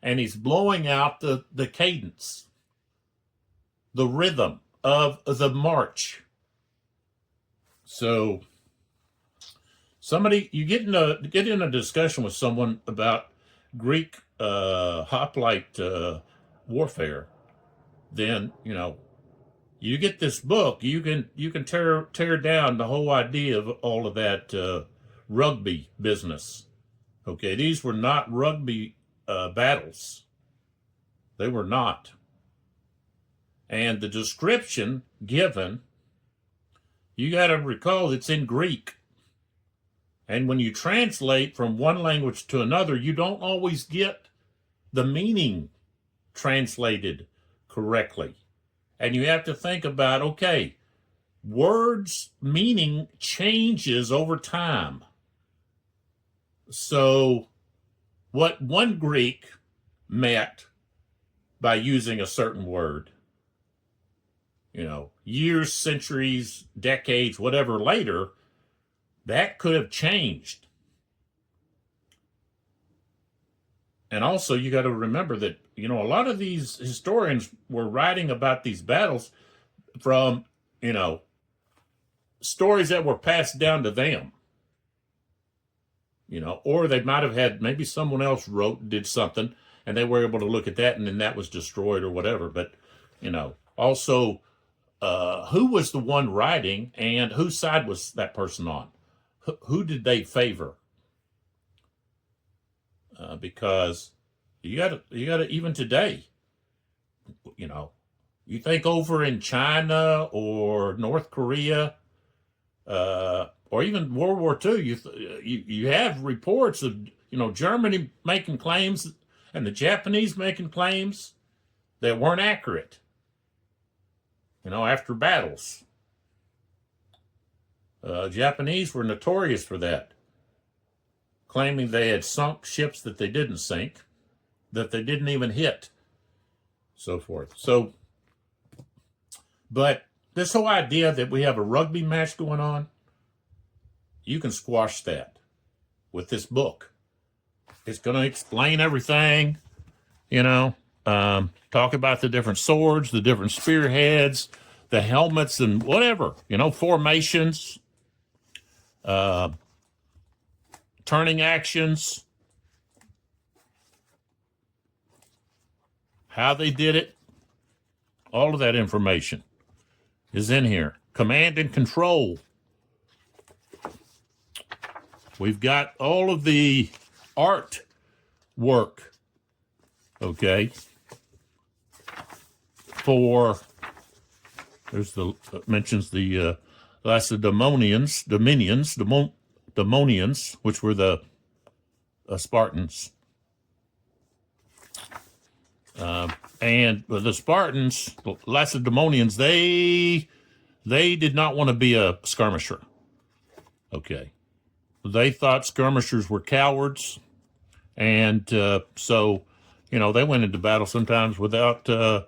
and he's blowing out the cadence, the rhythm of the march. So you get in a discussion with someone about Greek hoplite warfare, then you get this book, you can tear down the whole idea of all of that rugby business. Okay, these were not rugby battles. They were not. And the description given, you got to recall it's in Greek. And when you translate from one language to another, you don't always get the meaning translated correctly. And you have to think about, okay, words' meaning changes over time. So what one Greek meant by using a certain word, years, centuries, decades, whatever later, that could have changed. And also, you got to remember that, a lot of these historians were writing about these battles from, stories that were passed down to them. Or they might have had, maybe someone else did something, and they were able to look at that, and then that was destroyed or whatever. But, also, who was the one writing, and whose side was that person on? Who did they favor? Because you got to even today, you think over in China or North Korea, or even World War II, you have reports of Germany making claims and the Japanese making claims that weren't accurate. After battles, Japanese were notorious for that, claiming they had sunk ships that they didn't sink, that they didn't even hit, so forth. So, but this whole idea that we have a rugby match going on, you can squash that with this book. It's going to explain everything, talk about the different swords, the different spearheads, the helmets, and whatever, formations, turning actions, how they did it. All of that information is in here. Command and control. We've got all of the art work, okay, mentions the Lacedaemonians, Demonians, which were the Spartans. And the Spartans, Lacedaemonians, they they did not want to be a skirmisher. Okay. They thought skirmishers were cowards. And so, you know, they went into battle sometimes without, well,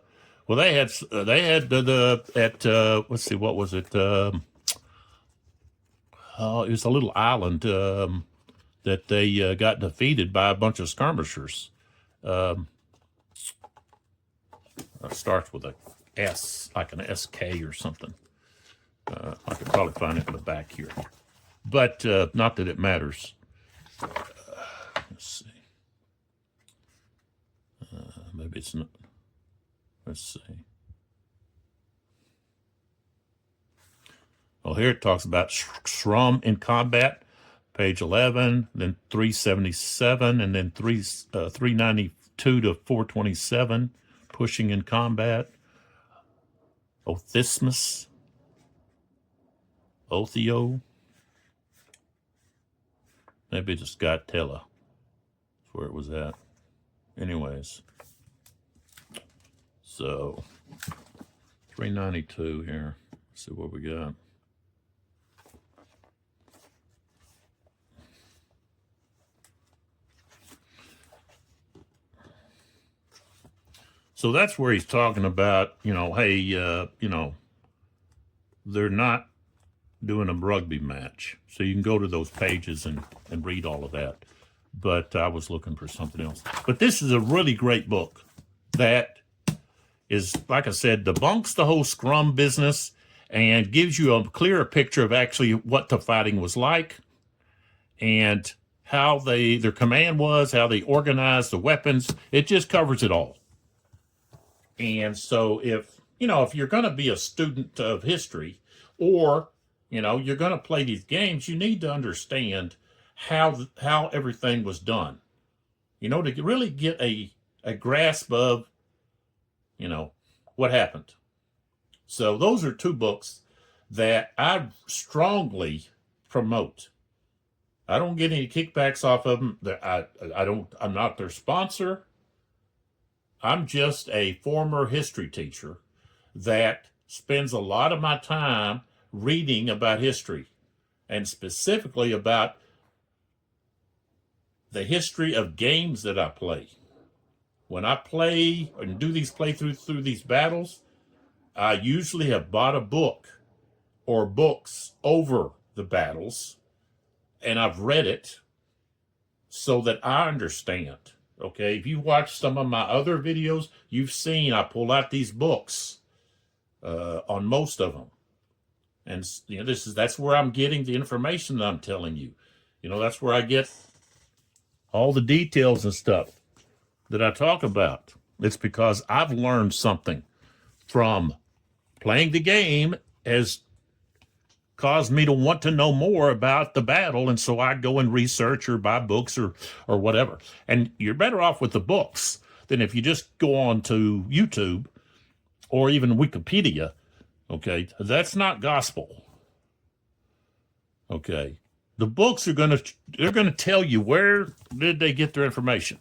they had let's see, what was it? Oh, it was a little island that they got defeated by a bunch of skirmishers. It starts with a S, like an SK or something. I could probably find it in the back here. But not that it matters. Let's see. Maybe it's not. Let's see. Well, here it talks about Shrum in combat, page 11, then 377, and then 392 to 427, pushing in combat. Othismus, Othio. Maybe it's Skytella. That's where it was at. Anyways. So, 392 here. Let's see what we got. So that's where he's talking about, you know, hey, you know, they're not doing a rugby match. So you can go to those pages and read all of that. But I was looking for something else. But this is a really great book that is, like I said, debunks the whole scrum business and gives you a clearer picture of actually what the fighting was like and how their command was, how they organized the weapons. It just covers it all. And so if you're going to be a student of history or, you know, you're going to play these games, you need to understand how everything was done, you know, to really get a grasp of, you know, what happened. So those are two books that I strongly promote. I don't get any kickbacks off of them. I'm not their sponsor. I'm just a former history teacher that spends a lot of my time reading about history and specifically about the history of games that I play. When I play and do these playthroughs through these battles, I usually have bought a book or books over the battles, and I've read it so that I understand. Okay, if you watch some of my other videos, you've seen I pull out these books on most of them. And you know, that's where I'm getting the information that I'm telling you. You know, that's where I get all the details and stuff that I talk about. It's because I've learned something from playing the game has caused me to want to know more about the battle, and so I go and research or buy books or whatever. And you're better off with the books than if you just go on to YouTube or even Wikipedia. Okay, that's not gospel. Okay, the books they're gonna tell you where did they get their information.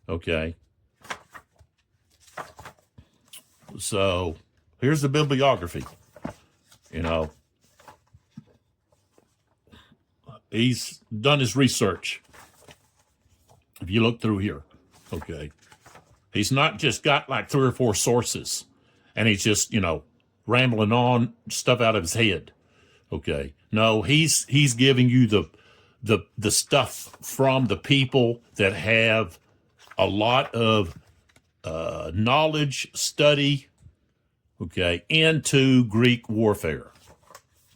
Okay, so here's the bibliography. You know, he's done his research. If you look through here, okay, he's not just got like 3 or 4 sources and he's just, you know, rambling on stuff out of his head. Okay, no, he's giving you the stuff from the people that have a lot of knowledge, study, okay, into Greek warfare.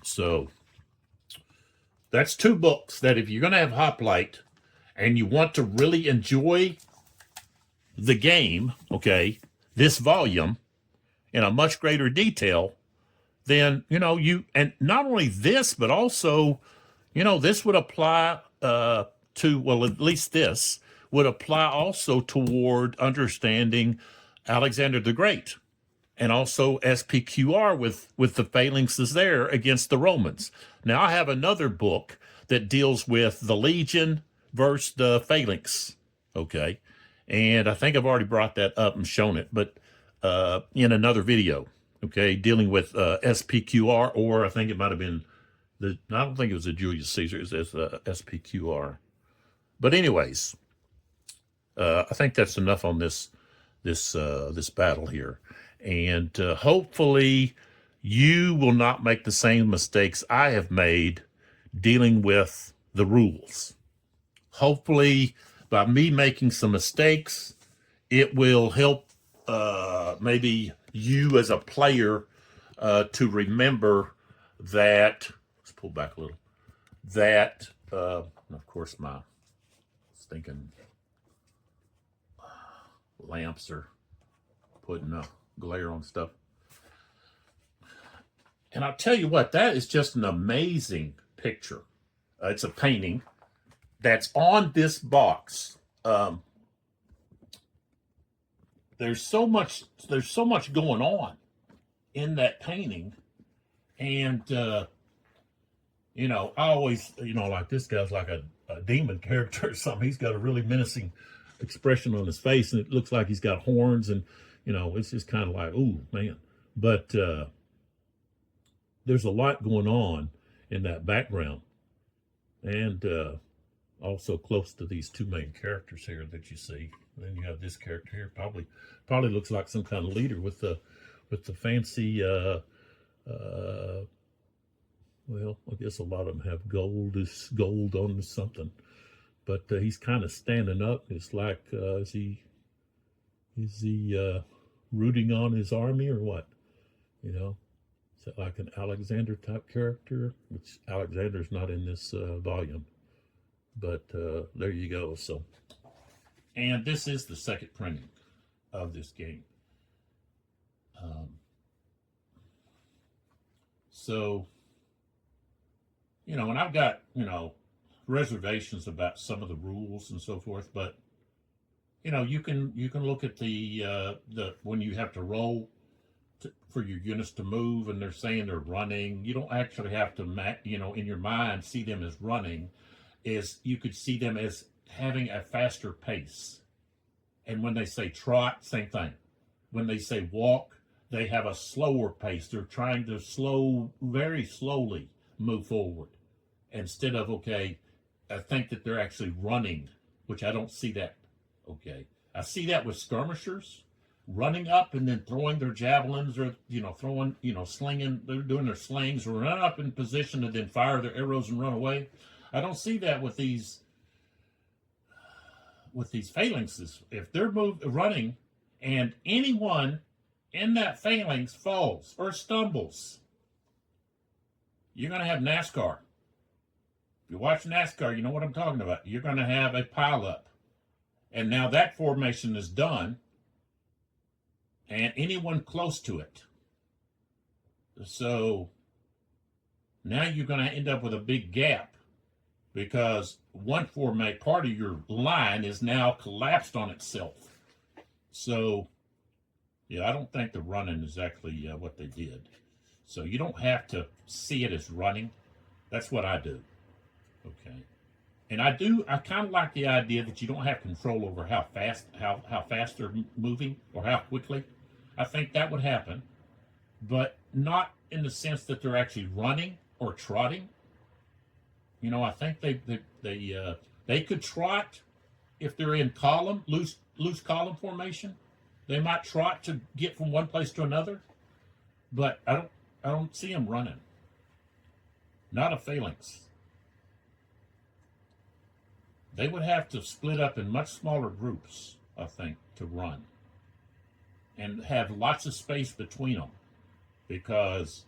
So that's 2 books that if you're going to have Hoplite and you want to really enjoy the game, okay, this volume in a much greater detail, then, you know, and not only this, but also, you know, this would apply to, well, at least this would apply also toward understanding Alexander the Great. And also SPQR with the phalanxes there against the Romans. Now, I have another book that deals with the legion versus the phalanx, okay? And I think I've already brought that up and shown it, but in another video, Okay, dealing with SPQR, or I think it might have been I don't think it was a Julius Caesar, it was SPQR. But anyways, I think that's enough on this battle here, and hopefully you will not make the same mistakes I have made dealing with the rules. Hopefully, by me making some mistakes, it will help maybe you as a player to remember that. Let's pull back a little. That, of course, my stinking lamps are putting a glare on stuff. And I'll tell you what, that is just an amazing picture. It's a painting that's on this box. There's so much going on in that painting, and you know, I always, you know, like this guy's like a demon character or something. He's got a really menacing expression on his face, and it looks like he's got horns, and you know, it's just kind of like, ooh, man. But there's a lot going on in that background, and also close to these two main characters here that you see. And then you have this character here, probably looks like some kind of leader with the fancy. Well, I guess a lot of them have gold on something, but he's kind of standing up. It's like, is he rooting on his army or what? You know, is that like an Alexander type character? Which Alexander's not in this volume, but there you go. So, and this is the second printing of this game. So, you know, and I've got, you know, reservations about some of the rules and so forth, but you know, you can look at the when you have to roll for your units to move, and they're saying they're running. You don't actually have to, you know, in your mind see them as running. Is you could see them as having a faster pace. And when they say trot, same thing. When they say walk, they have a slower pace. They're trying to very slowly move forward. Instead of, okay, I think that they're actually running, which I don't see that. Okay. I see that with skirmishers running up and then throwing their javelins, or, you know, throwing, you know, slinging, they're doing their slings, run up in position and then fire their arrows and run away. I don't see that with these phalanxes. If they're running and anyone in that phalanx falls or stumbles, you're going to have NASCAR. If you watch NASCAR, you know what I'm talking about. You're going to have a pileup. And now that formation is done, and anyone close to it. So now you're going to end up with a big gap, because one part of your line is now collapsed on itself. So, yeah, I don't think the running is actually what they did. So you don't have to see it as running. That's what I do. Okay. And I kind of like the idea that you don't have control over how fast they're moving or how quickly. I think that would happen, but not in the sense that they're actually running or trotting. You know, I think they could trot if they're in loose column formation. They might trot to get from one place to another, but I don't see them running. Not a phalanx. They would have to split up in much smaller groups, I think, to run, and have lots of space between them, because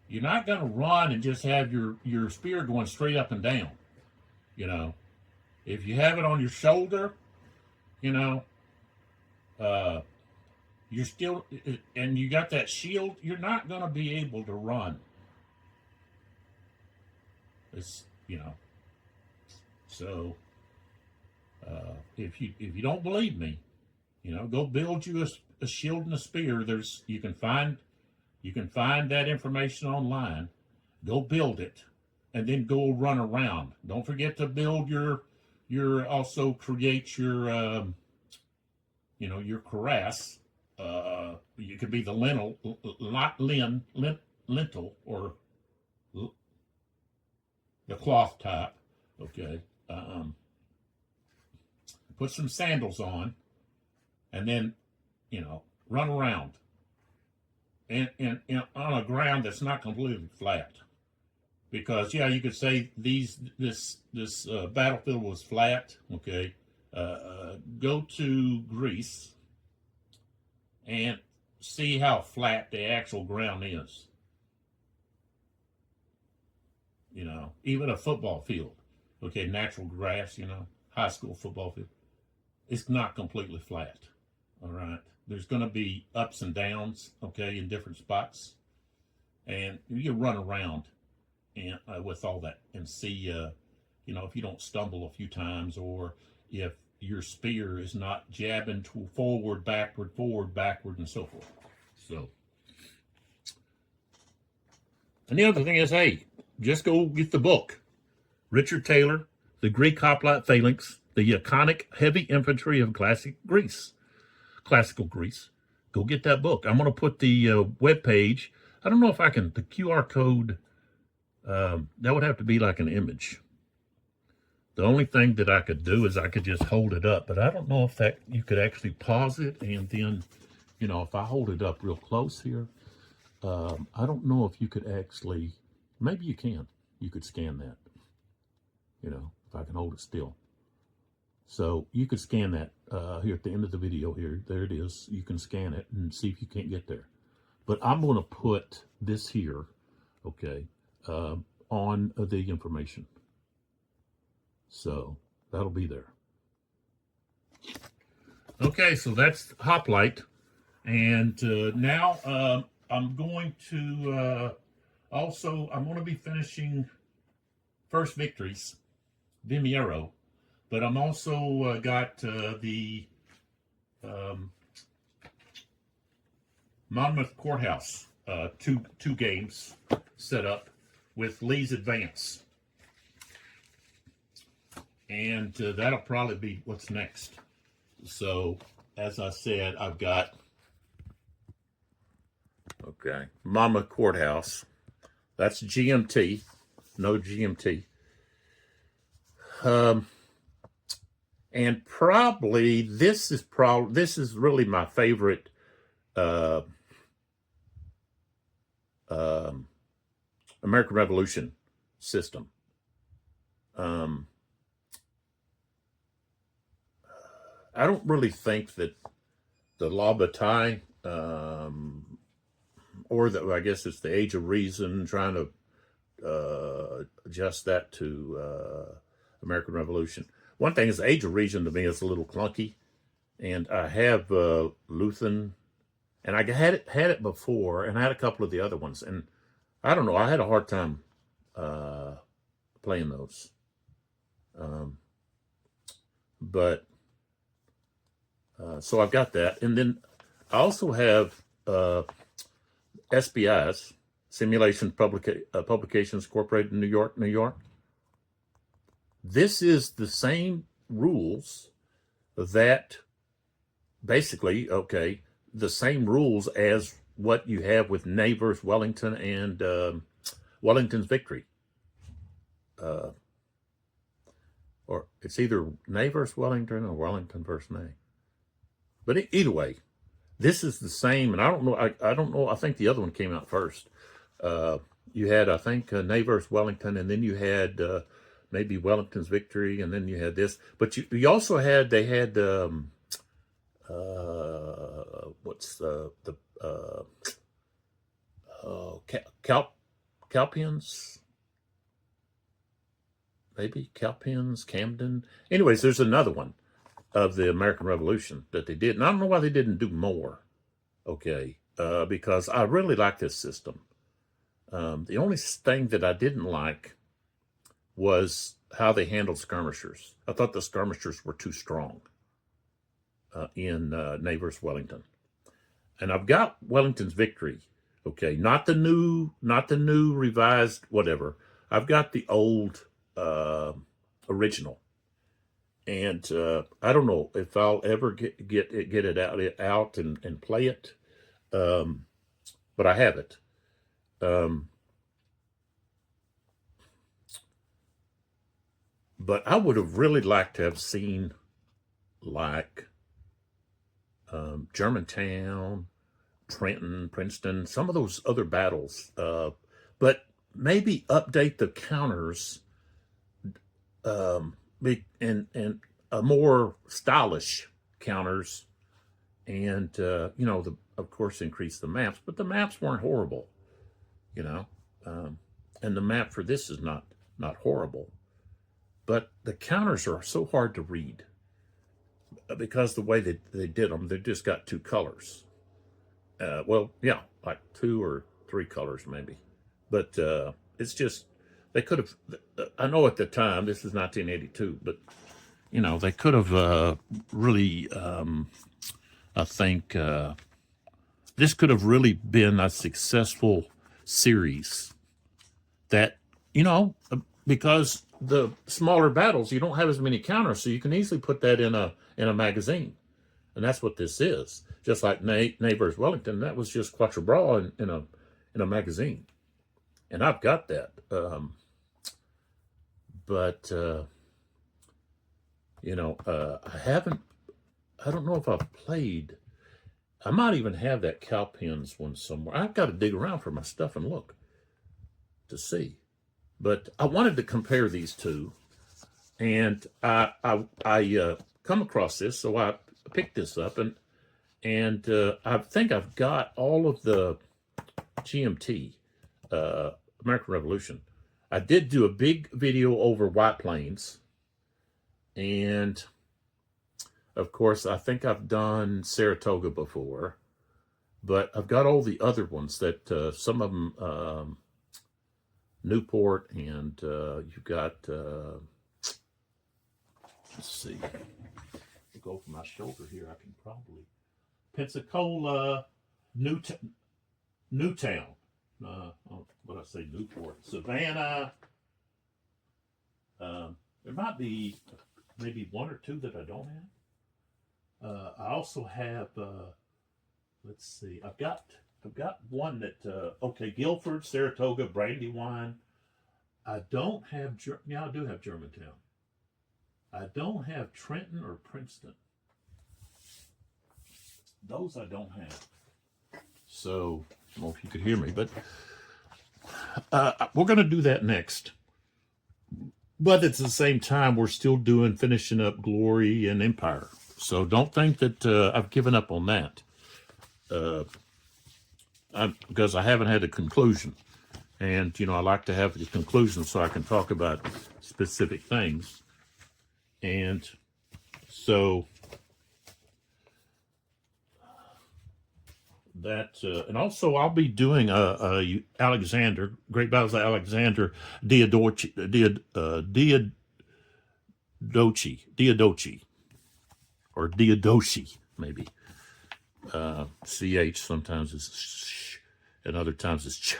you're not going to run and just have your spear going straight up and down. You know, if you have it on your shoulder, you know, you're still, and you got that shield, you're not going to be able to run. It's, you know, so if you don't believe me, you know, go build you a shield and a spear. You can find that information online. Go build it, and then go run around. Don't forget to build your also create your you know, your cuirass, You could be the lentil, or the cloth type. Okay. Put some sandals on, and then, run around on a ground that's not completely flat. Because you could say this battlefield was flat. Okay. Go to Greece and see how flat the actual ground is. Even a football field, okay, natural grass, high school football field, it's not completely flat. All right. There's going to be ups and downs, okay, in different spots. And you run around and with all that and see, if you don't stumble a few times, or if your spear is not jabbing to forward, backward, and so forth. So, and the other thing is, hey, just go get the book. Richard Taylor, The Greek Hoplite Phalanx, The Iconic Heavy Infantry of Classical Greece. Go get that book. I'm going to put the web page. I don't know if I can, the QR code, that would have to be like an image. The only thing that I could do is I could just hold it up, but I don't know if that you could actually pause it, and then, if I hold it up real close here, I don't know if you could actually, maybe you can. You could scan that, if I can hold it still. So you could scan that here at the end of the video here. There it is. You can scan it and see if you can't get there. But I'm going to put this here, okay, on the information. So that'll be there. Okay, so that's Hoplite. And now I'm going to I'm going to be finishing First Victories, Vimiero. But I'm also got the Monmouth Courthouse, two games set up with Lee's Advance. And that'll probably be what's next. So, as I said, I've got, okay, Monmouth Courthouse. That's GMT, no GMT. And probably this is really my favorite American Revolution system. I don't really think that the La Bataille, or I guess it's the Age of Reason, trying to adjust that to American Revolution. One thing is, the Age of Reason to me is a little clunky, and I have Luthen, and I had it before, and I had a couple of the other ones, and I don't know, I had a hard time playing those. But so I've got that, and then I also have SPIs, Simulation Publications Incorporated in New York. This is the same rules that basically, okay, the same rules as what you have with Ney versus Wellington and Wellington's Victory. Or it's either Ney versus Wellington or Wellington versus Ney. But either way, this is the same, and I don't know. I don't know. I think the other one came out first. You had, I think, Ney versus Wellington, and then you had maybe Wellington's Victory, and then you had this. But you also had, they had what's Calpians, maybe Calpins, Camden. Anyways, there's another one of the American Revolution that they did. And I don't know why they didn't do more, okay, because I really like this system. The only thing that I didn't like was how they handled skirmishers. I thought the skirmishers were too strong in Ney versus Wellington. And I've got Wellington's Victory, okay, not the new revised whatever. I've got the old original. And I don't know if I'll ever get it out and play it, but I have it. But I would have really liked to have seen like Germantown, Trenton, Princeton, some of those other battles, but maybe update the counters, and a more stylish counters, and of course increase the maps. But the maps weren't horrible, you know, and the map for this is not horrible, but the counters are so hard to read because the way they did them, they just got two colors. Well, yeah, like two or three colors maybe, but it's just they could have. I know at the time this is 1982, but they could have really. I think this could have really been a successful series. That because the smaller battles you don't have as many counters, so you can easily put that in a magazine. And that's what this is. Just like Ney versus Wellington, that was just Quatre Bras in a magazine. And I've got that. But I don't know if I've played. I might even have that Cowpens one somewhere. I've got to dig around for my stuff and look to see. But I wanted to compare these two, and I come across this, so I picked this up, and I think I've got all of the GMT, American Revolution. I did do a big video over White Plains, and of course I think I've done Saratoga before, but I've got all the other ones that some of them Newport, and you've got let's see, I'll go for my shoulder here. I can probably Pensacola, Newtown. What I say, Newport, Savannah. There might be maybe one or two that I don't have. I also have. Let's see. I've got one that. Okay, Guilford, Saratoga, Brandywine. I don't have. I do have Germantown. I don't have Trenton or Princeton. Those I don't have. So I don't know if you could hear me, but we're going to do that next. But at the same time, we're still finishing up Glory and Empire. So don't think that I've given up on that. Because I haven't had a conclusion. And, I like to have the conclusion so I can talk about specific things. And so that, and also I'll be doing Alexander, Great Battles of Alexander, Diadochi, or Diadochi, maybe. CH sometimes is sh, and other times is ch.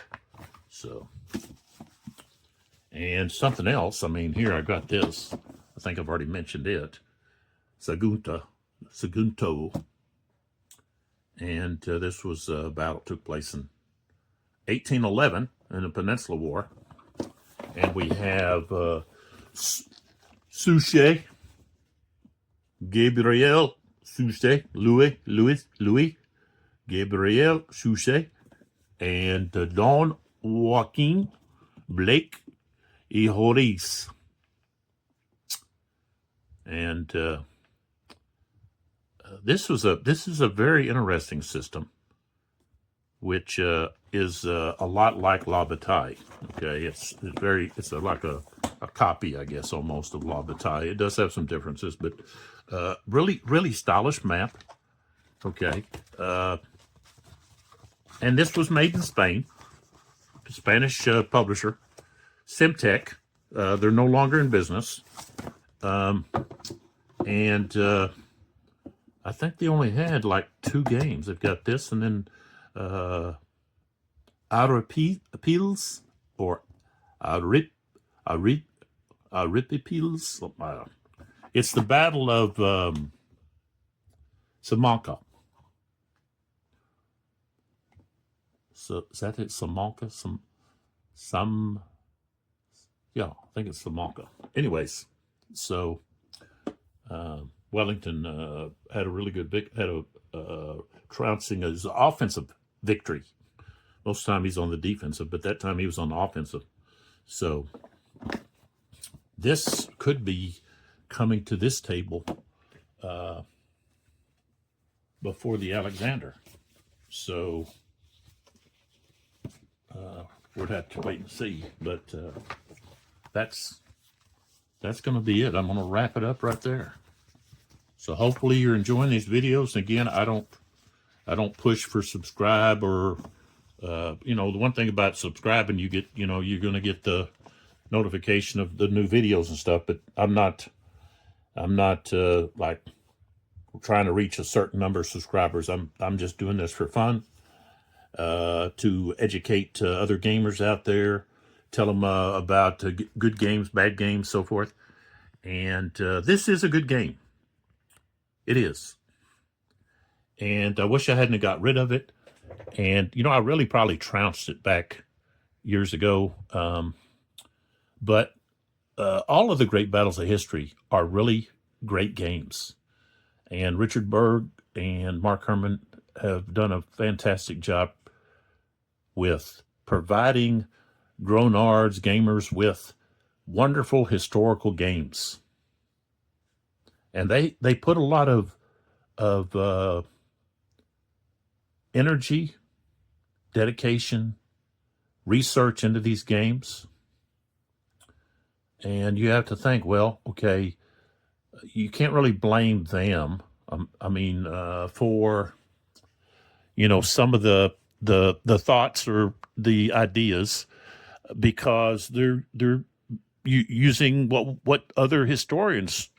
So, and something else, here I got this. I think I've already mentioned it. Sagunto. And this was a battle took place in 1811 in the Peninsula War. And we have Suchet, Gabriel Suchet, Louis, Gabriel Suchet, and Don Joaquin Blake y Horace. And this is a very interesting system, which is a lot like La Bataille. Okay, it's like a copy, I guess, almost of La Bataille. It does have some differences, but really stylish map. Okay, and this was made in Spain. Spanish publisher, Simtech. They're no longer in business, and I think they only had like 2 games. They've got this, and then Appeals or Aripipils. It's the Battle of Samanka. So is that it? Samanka? Yeah, I think it's Samanka. Anyways, so Wellington had a really good trouncing his offensive victory. Most of the time he's on the defensive, but that time he was on the offensive. So this could be coming to this table before the Alexander. So we'd have to wait and see. But that's going to be it. I'm going to wrap it up right there. So hopefully you're enjoying these videos. Again, I don't push for subscribe or the one thing about subscribing, you get, you're going to get the notification of the new videos and stuff, but I'm not like trying to reach a certain number of subscribers. I'm just doing this for fun, to educate other gamers out there, tell them about good games, bad games, so forth. And this is a good game. It is. And I wish I hadn't got rid of it. And, I really probably trounced it back years ago. But all of the great battles of history are really great games. And Richard Berg and Mark Herman have done a fantastic job with providing grown-ards, gamers, with wonderful historical games. And they put a lot of energy, dedication, research into these games. And you have to think, well, okay, you can't really blame them. For some of the thoughts or the ideas, because they're using what other historians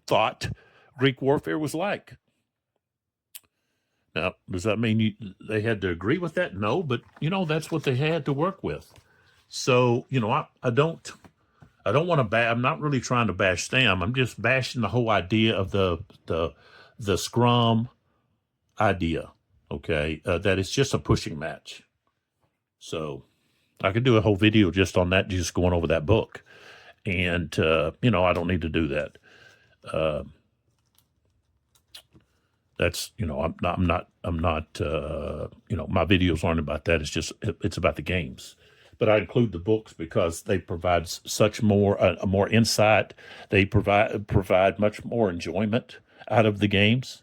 thought Greek warfare was like. Now, does that mean they had to agree with that? No, but that's what they had to work with. So I don't want to I'm not really trying to bash them. I'm just bashing the whole idea of the scrum idea. Okay, that it's just a pushing match. So I could do a whole video just on that, just going over that book. And I don't need to do that. That's I'm not my videos aren't about that. It's about the games. But I include the books because they provide such more insight. They provide much more enjoyment out of the games,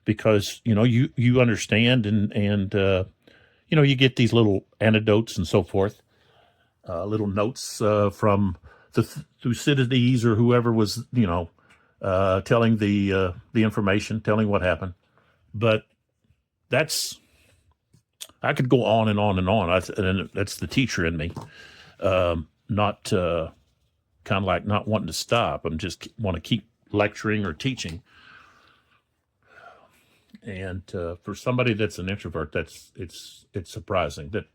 because you understand and you get these little anecdotes and so forth, little notes from the Thucydides or whoever was telling the information, telling what happened. But I could go on and on and on. And that's the teacher in me, not kind of like not wanting to stop. I'm just want to keep lecturing or teaching. And for somebody that's an introvert, it's surprising that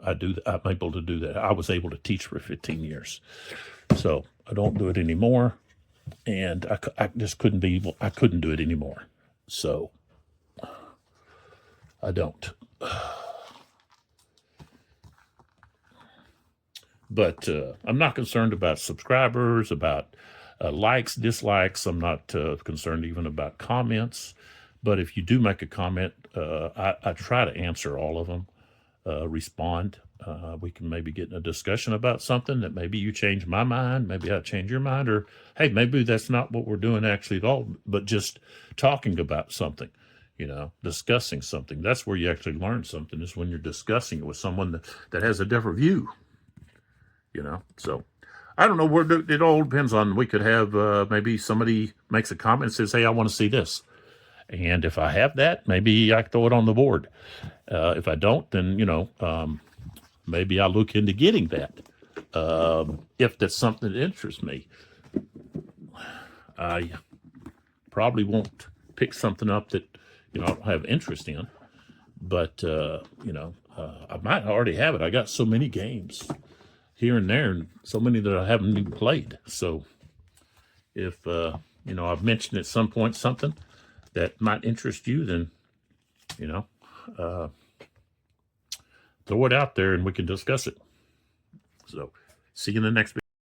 I'm able to do that. I was able to teach for 15 years, so I don't do it anymore. And I just couldn't do it anymore. So I don't. But I'm not concerned about subscribers, about likes, dislikes. I'm not concerned even about comments. But if you do make a comment, I try to answer all of them, respond. We can maybe get in a discussion about something that maybe you change my mind, maybe I change your mind, or hey, maybe that's not what we're doing actually at all, but just talking about something, discussing something. That's where you actually learn something, is when you're discussing it with someone that has a different view, So I don't know, it all depends on, we could have maybe somebody makes a comment and says, hey, I want to see this. And if I have that, maybe I throw it on the board. If I don't, then, maybe I'll look into getting that. If that's something that interests me. I probably won't pick something up that, I don't have interest in. But, I might already have it. I got so many games here and there, and so many that I haven't even played. So, If, you know, I've mentioned at some point something that might interest you, then, you know, throw it out there and we can discuss it. So, see you in the next video.